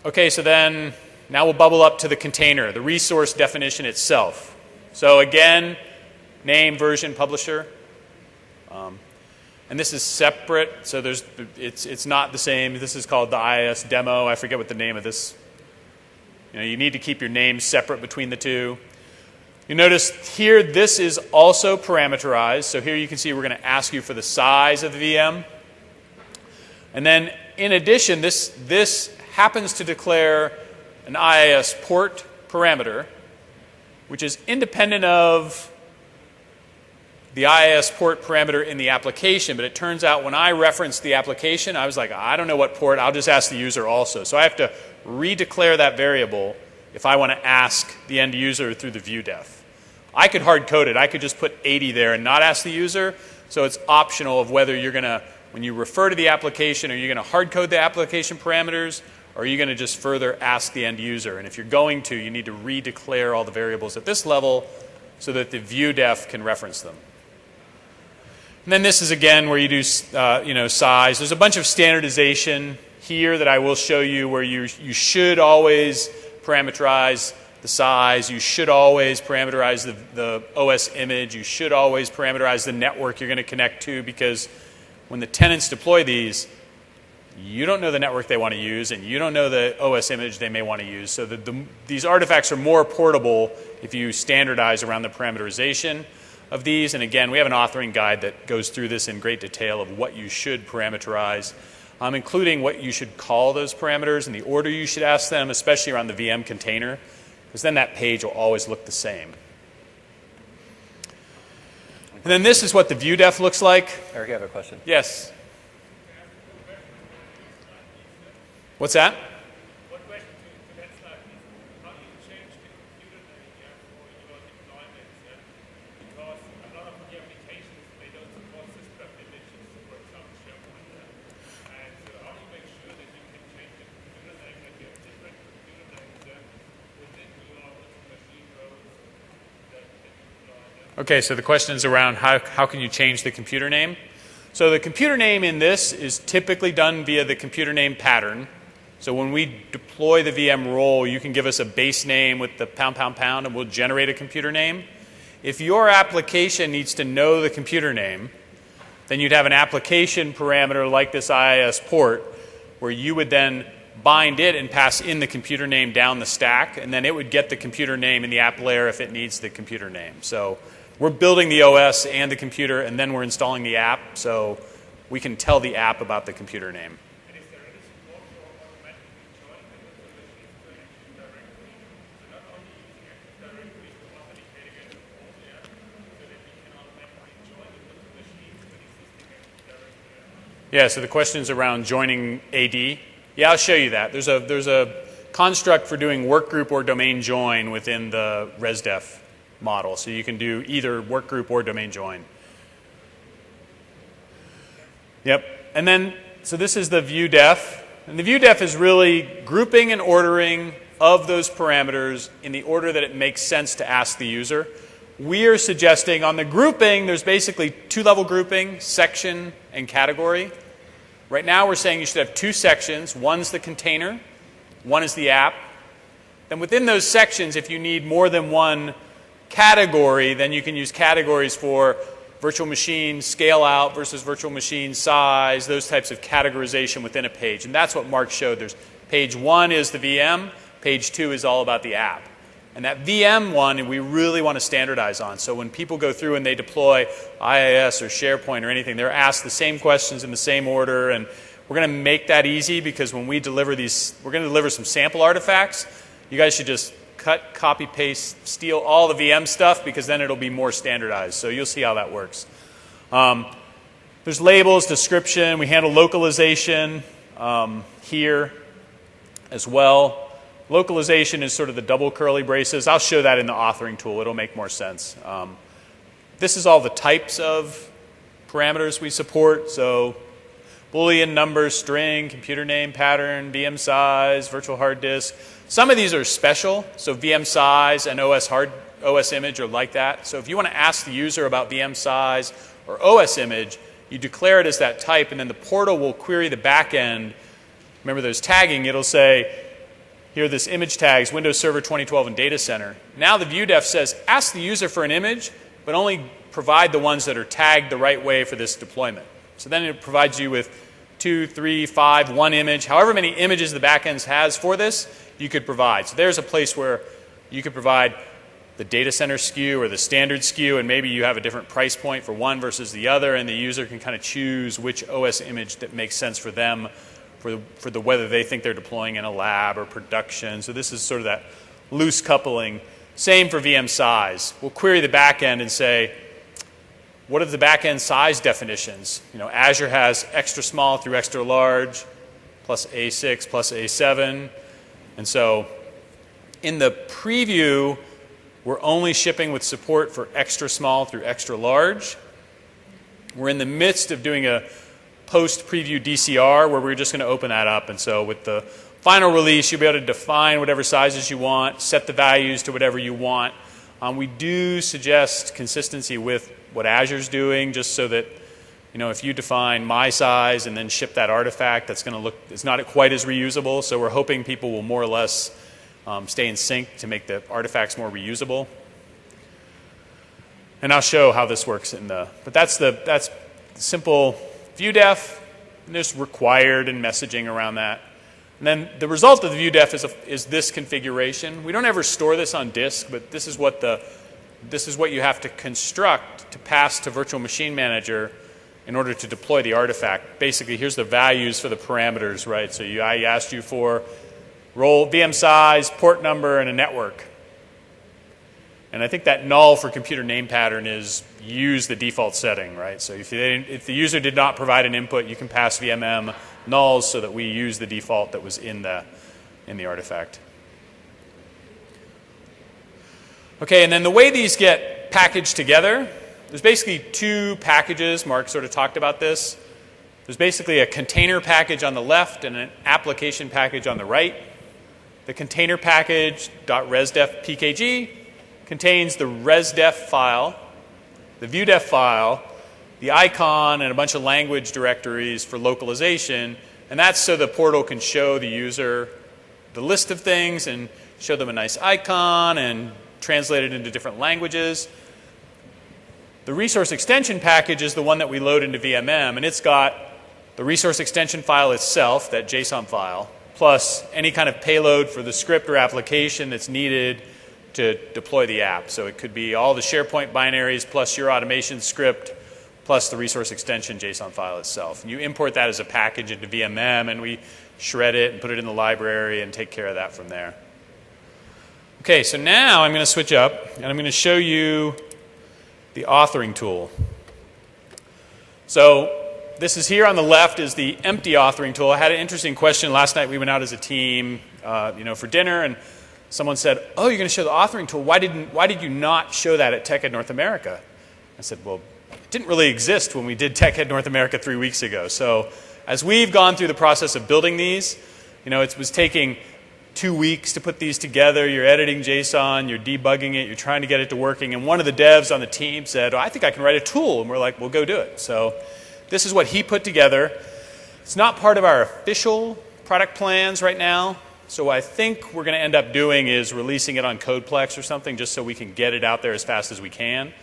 Okay, so then now we'll bubble up to the container, the resource definition itself. So again, name, version, publisher. And this is separate, so it's not the same. This is called the IaaS demo. I forget what the name of this. You need to keep your names separate between the two. You notice here this is also parameterized. So here you can see we're going to ask you for the size of the VM. And then in addition, this happens to declare an IaaS port parameter, which is independent of the IaaS port parameter in the application. But it turns out when I referenced the application, I was like, I don't know what port. I'll just ask the user also. So I have to redeclare that variable if I want to ask the end user through the view def. I could hard code it. I could just put 80 there and not ask the user. So it's optional of whether you're going to, when you refer to the application, are you going to hard code the application parameters, or are you going to just further ask the end user? And if you're going to, you need to redeclare all the variables at this level so that the view def can reference them. And then this is again where you do size. There's a bunch of standardization here that I will show you where you should always parameterize the size. You should always parameterize the OS image. You should always parameterize the network you're going to connect to, because when the tenants deploy these, you don't know the network they want to use, and you don't know the OS image they may want to use. So these artifacts are more portable if you standardize around the parameterization of these. And again, we have an authoring guide that goes through this in great detail of what you should parameterize, including what you should call those parameters and the order you should ask them, especially around the VM container, because then that page will always look the same. And then this is what the view def looks like. Eric, I have a question. Yes. What's that? What question to that slide is, how do you change the computer name for your deployments? Because a lot of the applications, they don't support system images, for example, SharePoint. And how do you make sure that you can change the computer name, that you have different computer names within your machine roles that you deploy? Okay, so the question is around how can you change the computer name? So the computer name in this is typically done via the computer name pattern. So when we deploy the VM role, you can give us a base name with the ### and we'll generate a computer name. If your application needs to know the computer name, then you'd have an application parameter like this IaaS port, where you would then bind it and pass in the computer name down the stack, and then it would get the computer name in the app layer if it needs the computer name. So we're building the OS and the computer, and then we're installing the app, so we can tell the app about the computer name. And is there any support for automatically joining the virtual machines to Active Directory? So not only using Active Directory for authenticating and all there, so that we can automatically join the virtual machines with existing Active Directory. Yeah, so the question's around joining AD. Yeah, I'll show you that. There's a construct for doing workgroup or domain join within the ResDef model. So you can do either workgroup or domain join. Yep. And then, so this is the view def. And the view def is really grouping and ordering of those parameters in the order that it makes sense to ask the user. We are suggesting on the grouping, there's basically two-level grouping, section and category. Right now we're saying you should have two sections. One's the container, one is the app. Then within those sections, if you need more than one category, then you can use categories for virtual machine scale out versus virtual machine size, those types of categorization within a page. And that's what Mark showed. There's page 1 is the VM, page 2 is all about the app. And that VM one we really want to standardize on. So when people go through and they deploy IaaS or SharePoint or anything, they're asked the same questions in the same order. And we're going to make that easy because when we deliver these, we're going to deliver some sample artifacts. You guys should just cut, copy, paste, steal all the VM stuff because then it'll be more standardized. So you'll see how that works. There's labels, description. We handle localization here as well. Localization is sort of the double curly braces. I'll show that in the authoring tool. It'll make more sense. This is all the types of parameters we support. So Boolean, number, string, computer name, pattern, VM size, virtual hard disk. Some of these are special. So VM size and OS image are like that. So if you want to ask the user about VM size or OS image, you declare it as that type, and then the portal will query the backend. Remember those tagging. It'll say, here are this image tags, Windows Server 2012 and Data Center. Now the view def says, ask the user for an image, but only provide the ones that are tagged the right way for this deployment. So then it provides you with 2, 3, 5, 1 image. However many images the backend has for this, you could provide. So there's a place where you could provide the data center SKU or the standard SKU, and maybe you have a different price point for one versus the other, and the user can kind of choose which OS image that makes sense for them for the whether they think they're deploying in a lab or production. So this is sort of that loose coupling. Same for VM size. We'll query the backend and say, what are the backend size definitions? You know, Azure has extra small through extra large, plus A6, plus A7. And so in the preview, we're only shipping with support for extra small through extra large. We're in the midst of doing a post-preview DCR where we're just going to open that up. And so with the final release, you'll be able to define whatever sizes you want, set the values to whatever you want. We do suggest consistency with what Azure's doing, just so that, you know, if you define my size and then ship that artifact, that's going to look, it's not quite as reusable. So we're hoping people will more or less stay in sync to make the artifacts more reusable. And I'll show how this works in the, but that's simple view def, and there's required and messaging around that. And then the result of the view def is this configuration. We don't ever store this on disk, but this is what you have to construct to pass to Virtual Machine Manager in order to deploy the artifact. Basically, here's the values for the parameters, right? So I asked you for role, VM size, port number, and a network. And I think that null for computer name pattern is use the default setting, right? So if the user did not provide an input, you can pass VMM nulls so that we use the default that was in the artifact. Okay, and then the way these get packaged together, there's basically two packages. Mark sort of talked about this. There's basically a container package on the left and an application package on the right. The container package .resdef pkg contains the resdef file, the viewdef file, the icon, and a bunch of language directories for localization. And that's so the portal can show the user the list of things and show them a nice icon and translate it into different languages. The resource extension package is the one that we load into VMM, and it's got the resource extension file itself, that JSON file. plus any kind of payload for the script or application that's needed to deploy the app. So it could be all the SharePoint binaries plus your automation script plus the resource extension JSON file itself. And you import that as a package into VMM, and we shred it and put it in the library and take care of that from there. Okay, so now I'm going to switch up, and I'm going to show you the authoring tool. So this is here on the left is the empty authoring tool. I had an interesting question last night. We went out as a team, for dinner, and someone said, "Oh, you're going to show the authoring tool? Why did you not show that at TechEd North America?" I said, "Well, it didn't really exist when we did TechEd North America 3 weeks ago." So as we've gone through the process of building these, it was taking 2 weeks to put these together. You're editing JSON, you're debugging it, you're trying to get it to working. And one of the devs on the team said, "Oh, I think I can write a tool." And we're like, "Well, go do it." So this is what he put together. It's not part of our official product plans right now. So what I think we're going to end up doing is releasing it on Codeplex or something just so we can get it out there as fast as we can.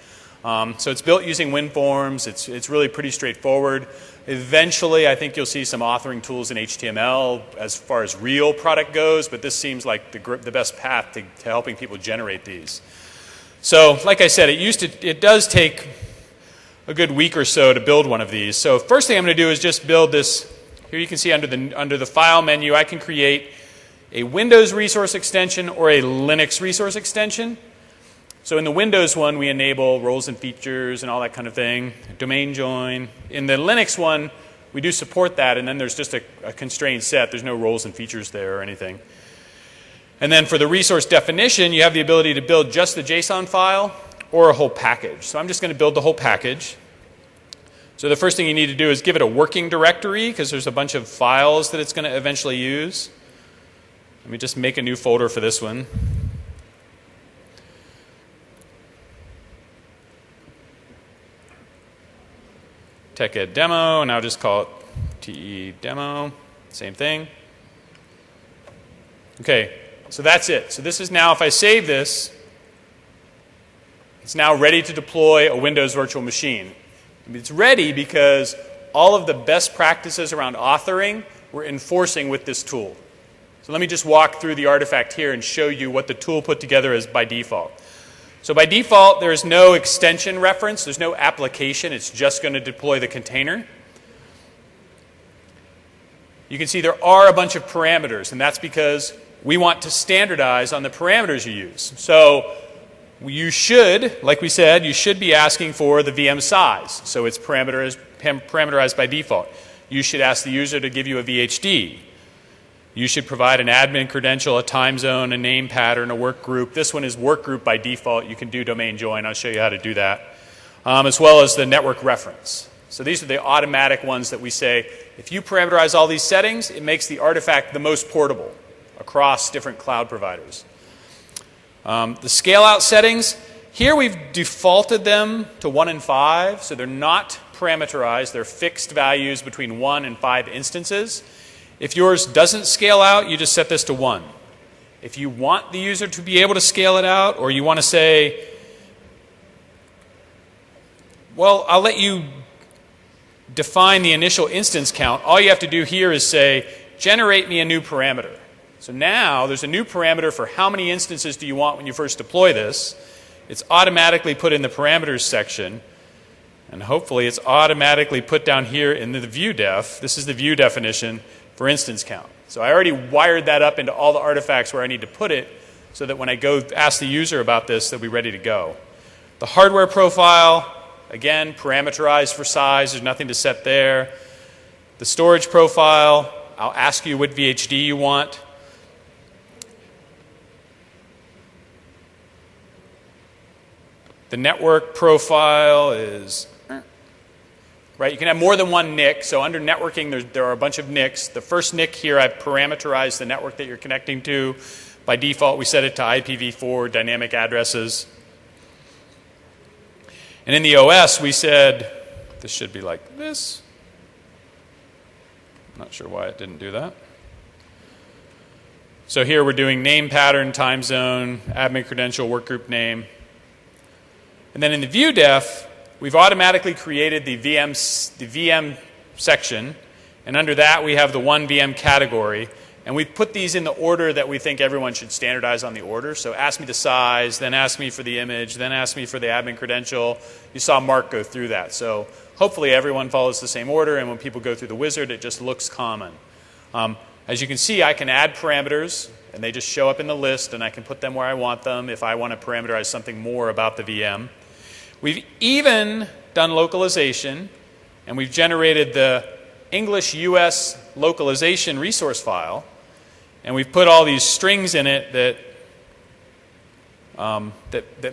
So it's built using WinForms. It's really pretty straightforward. Eventually, I think you'll see some authoring tools in HTML as far as real product goes, but this seems like the best path to helping people generate these. So, like I said, it does take a good week or so to build one of these. So, first thing I'm going to do is just build this. Here you can see under the File menu, I can create a Windows resource extension or a Linux resource extension. So in the Windows one, we enable roles and features and all that kind of thing, domain join. In the Linux one, we do support that, and then there's just a constrained set. There's no roles and features there or anything. And then for the resource definition, you have the ability to build just the JSON file or a whole package. So I'm just going to build the whole package. So the first thing you need to do is give it a working directory, because there's a bunch of files that it's going to eventually use. Let me just make a new folder for this one. TechEd demo, and I'll just call it TE demo. Same thing. Okay, so that's it. So this is now, if I save this, it's now ready to deploy a Windows virtual machine. It's ready because all of the best practices around authoring we're enforcing with this tool. So let me just walk through the artifact here and show you what the tool put together is by default. So by default, there is no extension reference. There's no application. It's just going to deploy the container. You can see there are a bunch of parameters, and that's because we want to standardize on the parameters you use. So you should, like we said, you should be asking for the VM size. So it's parameterized by default. You should ask the user to give you a VHD. You should provide an admin credential, a time zone, a name pattern, a work group. This one is work group by default. You can do domain join. I'll show you how to do that. As well as the network reference. So these are the automatic ones that we say, if you parameterize all these settings, it makes the artifact the most portable across different cloud providers. The scale out settings, here we've defaulted them to 1 and 5, so they're not parameterized. They're fixed values between 1 and 5 instances. If yours doesn't scale out, you just set this to 1. If you want the user to be able to scale it out, or you want to say, well, I'll let you define the initial instance count, all you have to do here is say, generate me a new parameter. So now there's a new parameter for how many instances do you want when you first deploy this. It's automatically put in the parameters section, and hopefully it's automatically put down here in the view def. This is the view definition for instance count. So I already wired that up into all the artifacts where I need to put it so that when I go ask the user about this, they'll be ready to go. The hardware profile, again, parameterized for size. There's nothing to set there. The storage profile, I'll ask you what VHD you want. The network profile is, right, you can have more than one NIC. So under networking, there are a bunch of NICs. The first NIC here, I've parameterized the network that you're connecting to. By default, we set it to IPv4 dynamic addresses. And in the OS, we said, this should be like this. I'm not sure why it didn't do that. So here we're doing name pattern, time zone, admin credential, workgroup name. And then in the view def, we've automatically created the VM section. And under that, we have the one VM category. And we put these in the order that we think everyone should standardize on the order. So ask me the size, then ask me for the image, then ask me for the admin credential. You saw Mark go through that. So hopefully everyone follows the same order, and when people go through the wizard, it just looks common. As you can see, I can add parameters, and they just show up in the list, and I can put them where I want them if I want to parameterize something more about the VM. We've even done localization, and we've generated the English US localization resource file, and we've put all these strings in it that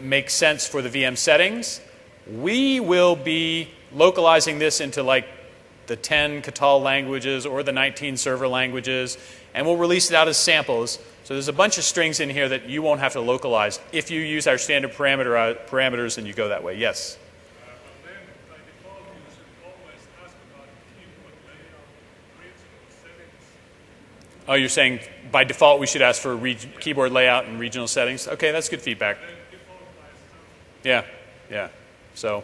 make sense for the VM settings. We will be localizing this into like the 10 Catal languages or the 19 server languages, and we'll release it out as samples. So there's a bunch of strings in here that you won't have to localize if you use our standard parameters and you go that way. Yes? But then, by default, you should always ask about keyboard layout, regional settings. Oh, you're saying by default we should ask for keyboard layout and regional settings? Okay, that's good feedback. Then default by something. Yeah, yeah. So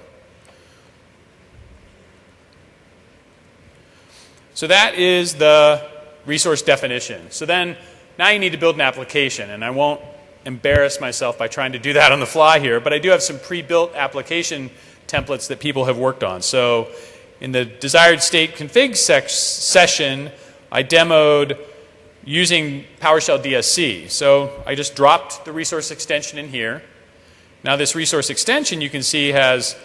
that is the resource definition. So then, now you need to build an application, and I won't embarrass myself by trying to do that on the fly here, but I do have some pre-built application templates that people have worked on. So in the desired state config session, I demoed using PowerShell DSC. So I just dropped the resource extension in here. Now this resource extension, you can see, has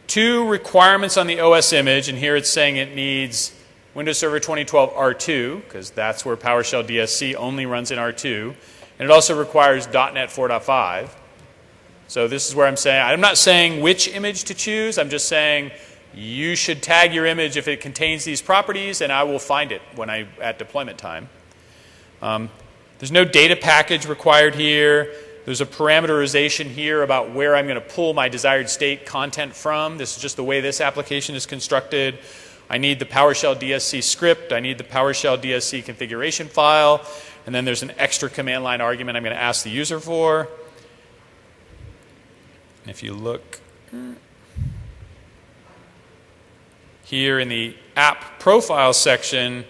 two requirements on the OS image, and here it's saying it needs Windows Server 2012 R2, because that's where PowerShell DSC only runs in R2. And it also requires .NET 4.5. So this is where I'm not saying which image to choose. I'm just saying you should tag your image if it contains these properties, and I will find it at deployment time. There's no data package required here. There's a parameterization here about where I'm going to pull my desired state content from. This is just the way this application is constructed. I need the PowerShell DSC script. I need the PowerShell DSC configuration file. And then there's an extra command line argument I'm going to ask the user for. And if you look here in the app profile section,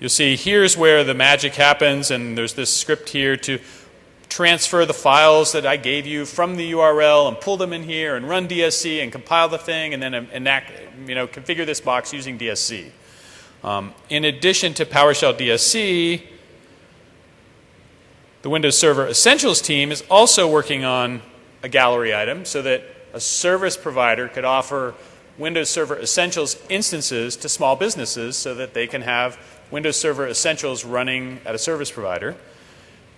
you'll see here's where the magic happens, and there's this script here to transfer the files that I gave you from the URL and pull them in here and run DSC and compile the thing and then configure this box using DSC. In addition to PowerShell DSC, the Windows Server Essentials team is also working on a gallery item so that a service provider could offer Windows Server Essentials instances to small businesses so that they can have Windows Server Essentials running at a service provider.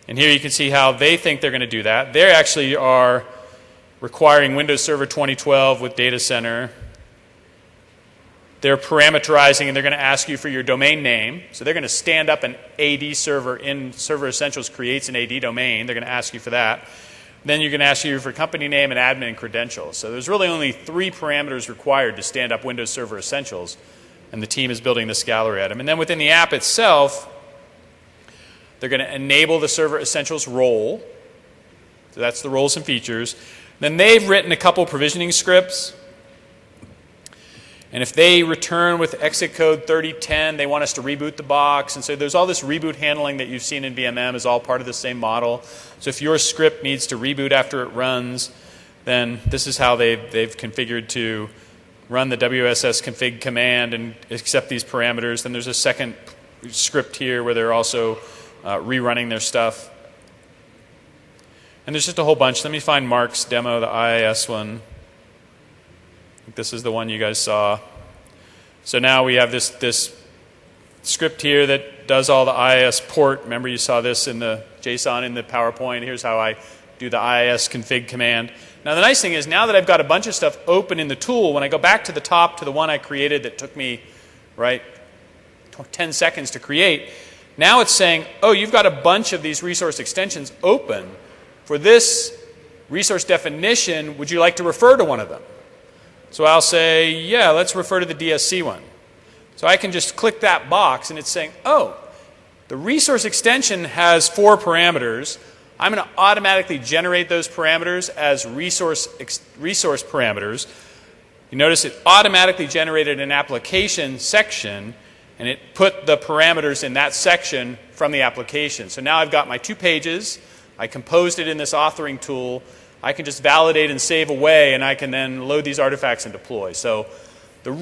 And here you can see how they think they're going to do that. They actually are requiring Windows Server 2012 with Data Center. They're parameterizing, and they're going to ask you for your domain name. So they're going to stand up an AD server in Server Essentials creates an AD domain. They're going to ask you for that. Then you're going to ask you for company name and admin and credentials. So there's really only 3 parameters required to stand up Windows Server Essentials. And the team is building this gallery item. And then within the app itself, they're going to enable the Server Essentials role. So that's the roles and features. Then they've written a couple provisioning scripts. And if they return with exit code 3010, they want us to reboot the box. And so there's all this reboot handling that you've seen in VMM is all part of the same model. So if your script needs to reboot after it runs, then this is how they've configured to run the WSS config command and accept these parameters. Then there's a second script here where they're also rerunning their stuff. And there's just a whole bunch. Let me find Mark's demo, the IaaS one. I think this is the one you guys saw. So now we have this script here that does all the IaaS port. Remember you saw this in the JSON in the PowerPoint. Here's how I do the IaaS config command. Now the nice thing is now that I've got a bunch of stuff open in the tool, when I go back to the top to the one I created that took me 10 seconds to create, now it's saying, oh, you've got a bunch of these resource extensions open. For this resource definition, would you like to refer to one of them? So I'll say, yeah, let's refer to the DSC one. So I can just click that box, and it's saying, oh, the resource extension has 4 parameters. I'm going to automatically generate those parameters as resource parameters. You notice it automatically generated an application section, And it put the parameters in that section from the application. So now I've got my 2 pages. I composed it in this authoring tool. I can just validate and save away, and I can then load these artifacts and deploy. So what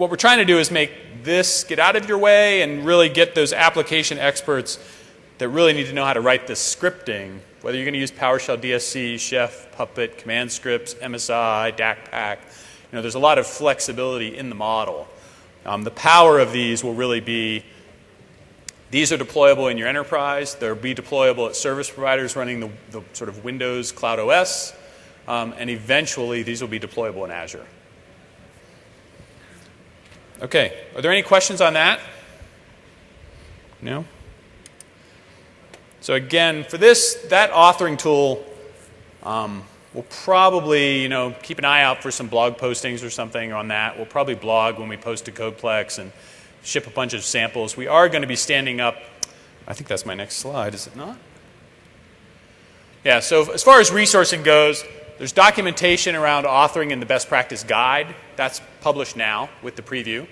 we're trying to do is make this get out of your way and really get those application experts that really need to know how to write this scripting, whether you're going to use PowerShell, DSC, Chef, Puppet, command scripts, MSI, DACPAC. There's a lot of flexibility in the model. The power of these will really be, these are deployable in your enterprise. They'll be deployable at service providers running the sort of Windows Cloud OS. And eventually, these will be deployable in Azure. Okay, are there any questions on that? No? So again, for that authoring tool, we'll probably, keep an eye out for some blog postings or something on that. We'll probably blog when we post to Codeplex and ship a bunch of samples. We are going to be standing up, I think that's my next slide, is it not? Yeah, so as far as resourcing goes, there's documentation around authoring in the best practice guide. That's published now with the preview.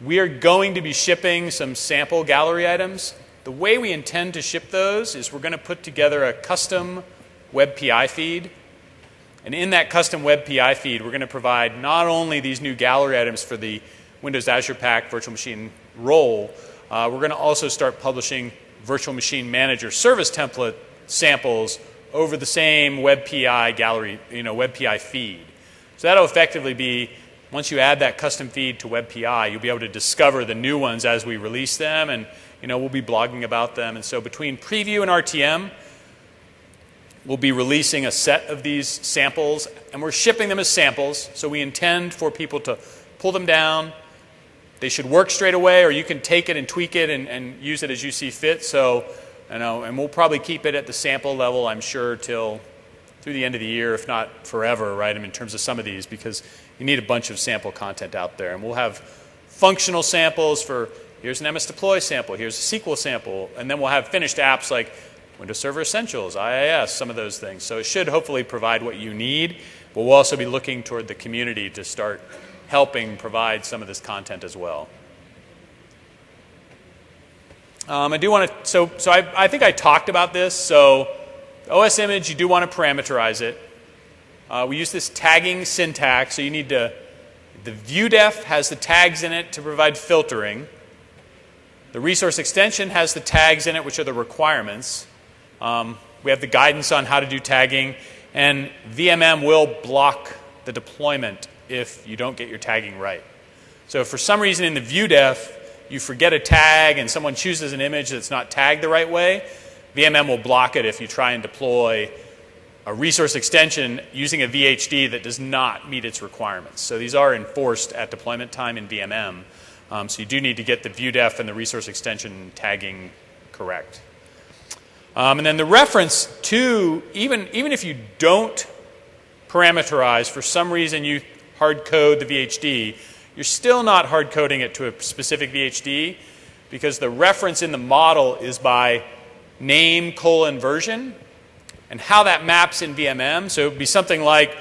We are going to be shipping some sample gallery items. The way we intend to ship those is we're going to put together a custom web PI feed. And in that custom web PI feed, we're going to provide not only these new gallery items for the Windows Azure Pack virtual machine role, we're going to also start publishing virtual machine manager service template samples over the same web PI gallery, web PI feed. So that'll effectively be, once you add that custom feed to web PI, you'll be able to discover the new ones as we release them, and we'll be blogging about them. And so between preview and RTM, we'll be releasing a set of these samples, and we're shipping them as samples. So we intend for people to pull them down. They should work straight away, or you can take it and tweak it and use it as you see fit. So, and we'll probably keep it at the sample level, I'm sure, till through the end of the year, if not forever, right? In terms of some of these, because you need a bunch of sample content out there. And we'll have functional samples for, here's an MS Deploy sample, here's a SQL sample, and then we'll have finished apps like Windows Server Essentials, IaaS, some of those things. So it should hopefully provide what you need, but we'll also be looking toward the community to start helping provide some of this content as well. I do want to, so I think I talked about this. So OS image, you do want to parameterize it. We use this tagging syntax, so you need to, the viewDef has the tags in it to provide filtering. The resource extension has the tags in it, which are the requirements. We have the guidance on how to do tagging, and VMM will block the deployment if you don't get your tagging right. So if for some reason in the viewDef you forget a tag and someone chooses an image that's not tagged the right way, VMM will block it if you try and deploy a resource extension using a VHD that does not meet its requirements. So these are enforced at deployment time in VMM. So you do need to get the viewDef and the resource extension tagging correct. And then the reference to, even if you don't parameterize, for some reason you hard code the VHD, you're still not hard coding it to a specific VHD, because the reference in the model is by name : version, and how that maps in VMM. So it would be something like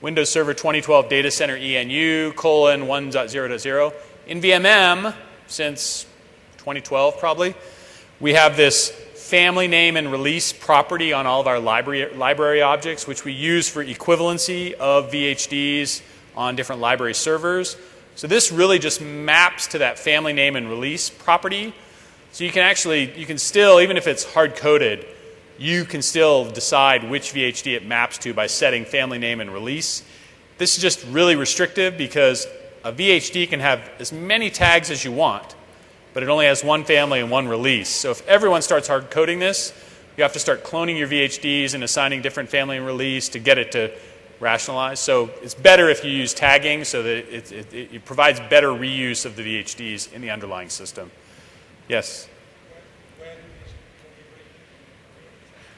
Windows Server 2012 Data Center ENU : 1.0.0. In VMM, since 2012 probably, we have this family name and release property on all of our library objects, which we use for equivalency of VHDs on different library servers. So this really just maps to that family name and release property. So you can still, even if it's hard-coded, you can still decide which VHD it maps to by setting family name and release. This is just really restrictive because a VHD can have as many tags as you want, but it only has one family and one release. So if everyone starts hard coding this, you have to start cloning your VHDs and assigning different family and release to get it to rationalize. So it's better if you use tagging so that it provides better reuse of the VHDs in the underlying system. Yes?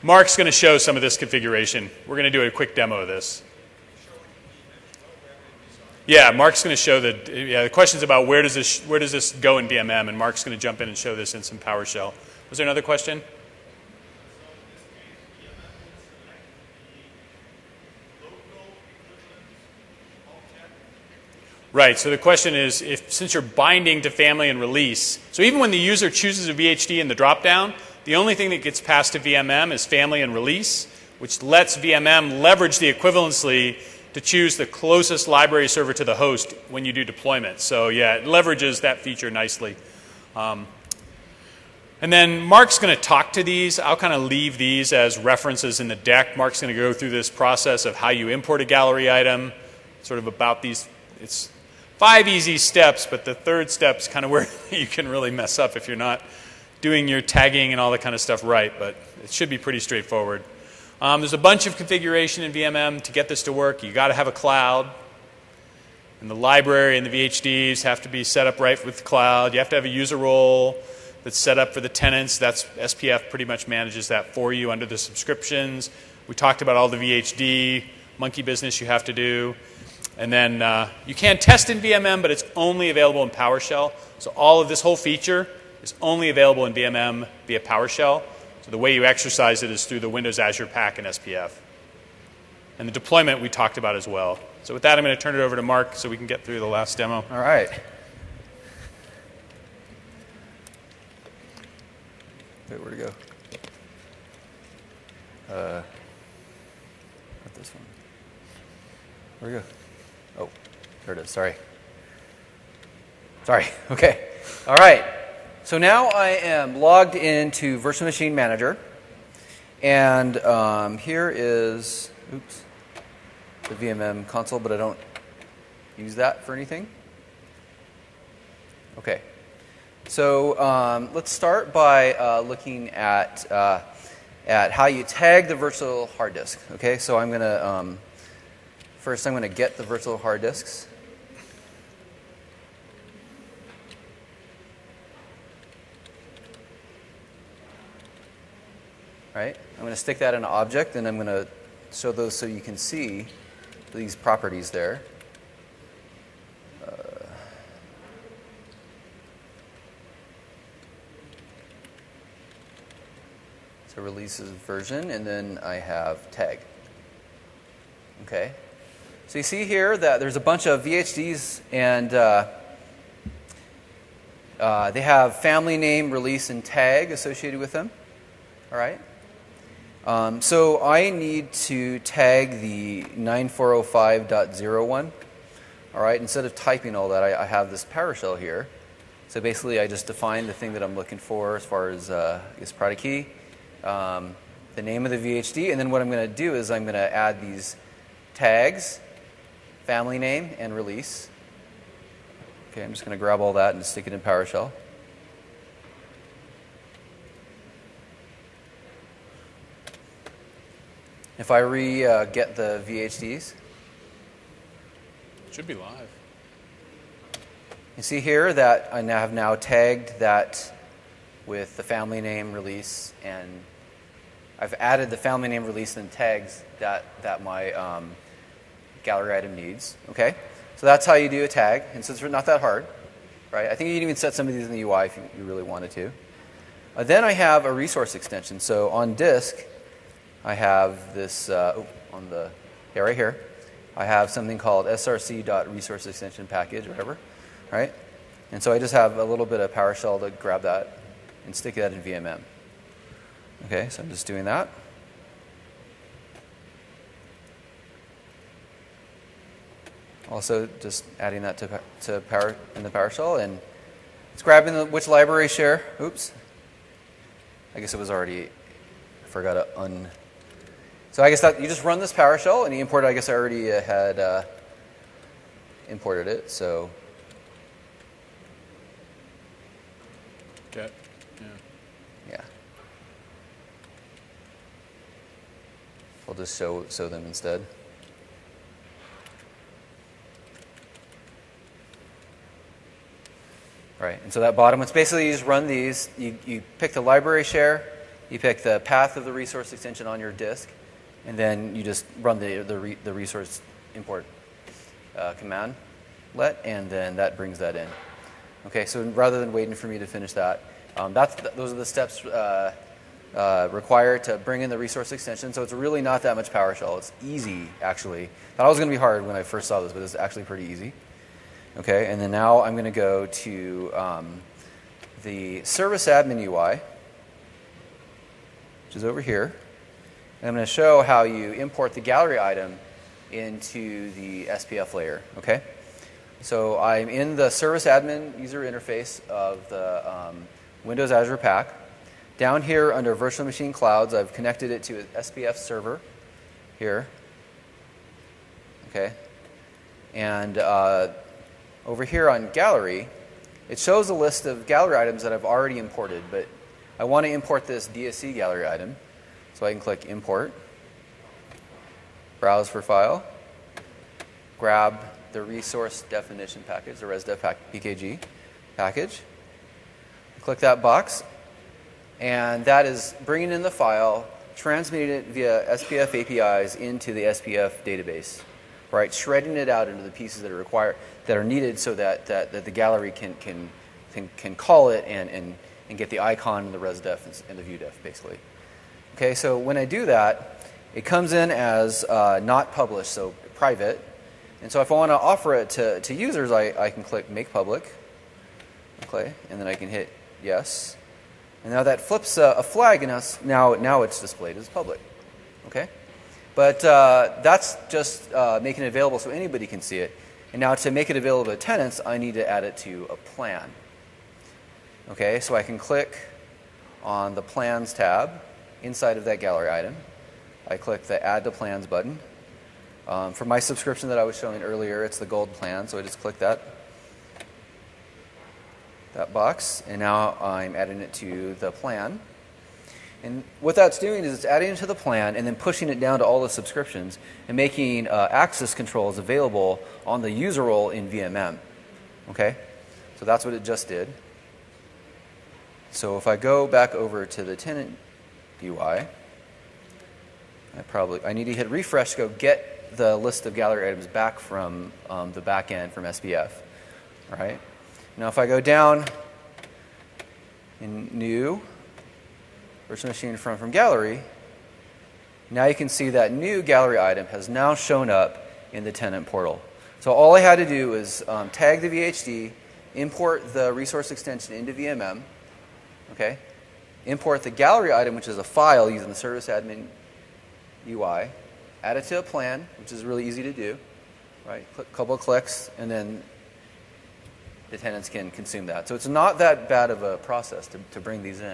Mark's going to show some of this configuration. We're going to do a quick demo of this. Yeah, Mark's going to show the questions about where does this go in VMM, and Mark's going to jump in and show this in some PowerShell. Was there another question? Right, so the question is, since you're binding to family and release, so even when the user chooses a VHD in the dropdown, the only thing that gets passed to VMM is family and release, which lets VMM leverage the equivalency to choose the closest library server to the host when you do deployment. So yeah, it leverages that feature nicely. And then Mark's going to talk to these. I'll kind of leave these as references in the deck. Mark's going to go through this process of how you import a gallery item, sort of about these. It's 5 easy steps, but the third step's kind of where you can really mess up if you're not doing your tagging and all that kind of stuff right, but it should be pretty straightforward. There's a bunch of configuration in VMM to get this to work. You got to have a cloud, and the library and the VHDs have to be set up right with the cloud. You have to have a user role that's set up for the tenants. That's SPF pretty much manages that for you under the subscriptions. We talked about all the VHD monkey business you have to do. And then you can test in VMM, but it's only available in PowerShell. So all of this whole feature is only available in VMM via PowerShell. So the way you exercise it is through the Windows Azure Pack and SPF. And the deployment we talked about as well. So with that, I'm going to turn it over to Mark so we can get through the last demo. All right. Wait, where'd it go? Not this one. Where'd it go? Oh, there it is. Sorry. Okay. All right. So now I am logged into Virtual Machine Manager. And here is, the VMM console, but I don't use that for anything. Okay. So let's start by looking at how you tag the virtual hard disk. Okay. So I'm going to first I'm going to get the virtual hard disks. Right. I'm going to stick that in an object, and I'm going to show those so you can see these properties there. So releases version, and then I have tag. Okay. So you see here that there's a bunch of VHDs, and they have family name, release, and tag associated with them. All right. So I need to tag the 9405.01. All right. Instead of typing all that, I have this PowerShell here. So basically, I just define the thing that I'm looking for as far as this product key, the name of the VHD, and then what I'm going to do is I'm going to add these tags, family name, and release. Okay, I'm just going to grab all that and stick it in PowerShell. If I get the VHDs, It should be live. you see here that I have now tagged that with the family name, release, and I've added the family name, release, and tags that my gallery item needs. Okay, so that's how you do a tag, and so it's not that hard, right? I think you can even set some of these in the UI if you really wanted to. Then I have a resource extension. So on disk, I have this right here. I have something called src.resourceExtension package, or whatever, right? And so I just have a little bit of PowerShell to grab that and stick that in VMM. Okay, so I'm just doing that. Also, just adding that to power in the PowerShell, and it's grabbing which library share. Oops, I guess it was already. I forgot to So I guess that you just run this PowerShell and you import it. I guess I already had imported it. So Okay. yeah, we'll just show them instead. Right, and so that bottom one's basically you just run these. You pick the library share, you pick the path of the resource extension on your disk, and then you just run the resource import command let, and then that brings that in. Okay, so rather than waiting for me to finish that, those are the steps required to bring in the resource extension. So it's really not that much PowerShell. It's easy, actually. Thought it was going to be hard when I first saw this, but it's actually pretty easy. Okay, and then now I'm going to go to the service admin UI, which is over here. And I'm going to show how you import the gallery item into the SPF layer. Okay, so I'm in the service admin user interface of the Windows Azure Pack. Down here under Virtual Machine Clouds, I've connected it to an SPF server here. Okay, and over here on Gallery, it shows a list of gallery items that I've already imported, but I want to import this DSC gallery item. So I can click Import, Browse for File, grab the Resource Definition Package, the ResDef PKG package, click that box, and that is bringing in the file, transmitting it via SPF APIs into the SPF database, right? Shredding it out into the pieces that are required, that are needed, so that the gallery can call it and get the icon and the ResDef and the ViewDef, basically. Okay, so when I do that, it comes in as not published, so private. And so if I want to offer it to users, I can click Make Public. Okay, and then I can hit Yes. And now that flips a flag, and now it's displayed as public. Okay, but that's just making it available so anybody can see it. And now to make it available to tenants, I need to add it to a plan. Okay, so I can click on the Plans tab inside of that gallery item. I click the Add to Plans button. For my subscription that I was showing earlier, it's the Gold plan, so I just click that box, and now I'm adding it to the plan. And what that's doing is it's adding it to the plan and then pushing it down to all the subscriptions and making access controls available on the user role in VMM. Okay, so that's what it just did. So if I go back over to the tenant UI, I need to hit refresh to go get the list of gallery items back from the back end from SPF. All right. Now if I go down in New, Virtual Machine from Gallery, now you can see that new gallery item has now shown up in the tenant portal. So all I had to do is tag the VHD, import the resource extension into VMM, okay, import the gallery item, which is a file using the service admin UI, add it to a plan, which is really easy to do, right? Click, couple of clicks, and then the tenants can consume that. So it's not that bad of a process to bring these in.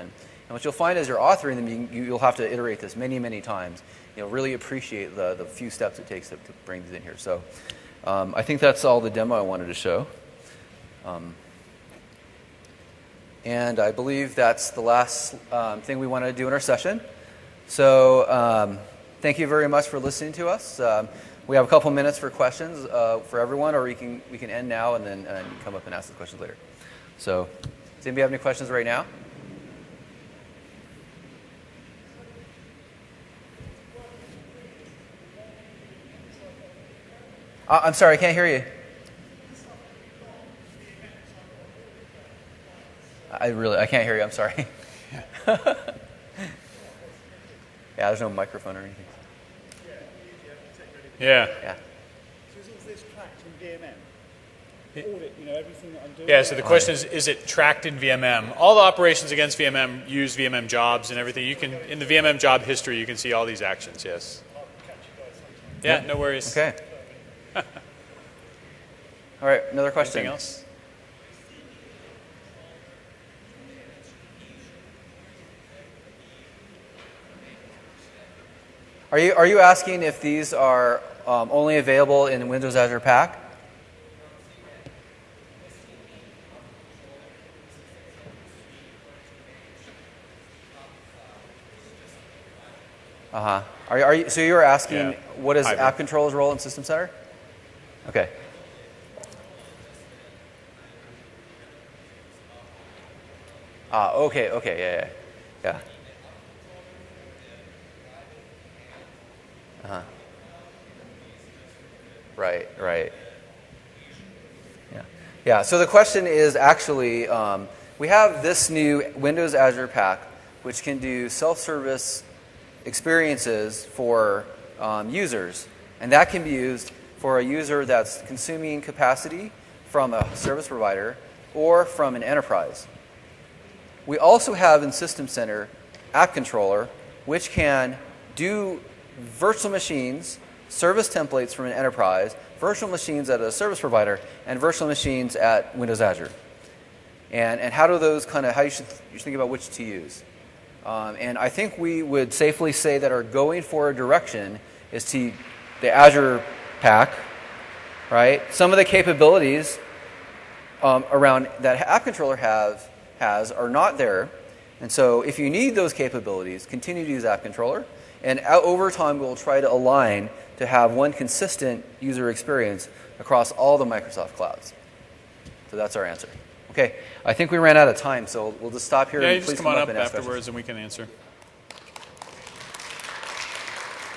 And what you'll find as you're authoring them, you'll have to iterate this many, many times. You'll really appreciate the few steps it takes to bring these in here. So I think that's all the demo I wanted to show. And I believe that's the last thing we want to do in our session. So thank you very much for listening to us. We have a couple minutes for questions for everyone, or we can end now and then come up and ask the questions later. So does anybody have any questions right now? I'm sorry, I can't hear you. I can't hear you. I'm sorry. Yeah, there's no microphone or anything. Yeah. Yeah. So is all this tracked in VMM? Audit, everything that I'm doing? Yeah, so the question is it tracked in VMM? All the operations against VMM use VMM jobs and everything. You can, in the VMM job history, you can see all these actions, yes. I'll catch you guys sometime. Yeah, no worries. Okay. All right, another question. Anything else? Are you asking if these are only available in Windows Azure Pack? So you're asking what is App Controller's role in System Center? Okay. Okay, yeah. Right. Yeah. So the question is actually, we have this new Windows Azure Pack, which can do self-service experiences for users, and that can be used for a user that's consuming capacity from a service provider or from an enterprise. We also have in System Center App Controller, which can do virtual machines, service templates from an enterprise, virtual machines at a service provider, and virtual machines at Windows Azure. And how do those how you should think about which to use. And I think we would safely say that our going forward direction is to the Azure pack, right? Some of the capabilities around that App Controller has are not there. And so if you need those capabilities, continue to use App Controller. And over time, we'll try to align to have one consistent user experience across all the Microsoft clouds. So that's our answer. Okay, I think we ran out of time, so we'll just stop here. Yeah, and you just please come on up and ask afterwards questions. and we can answer.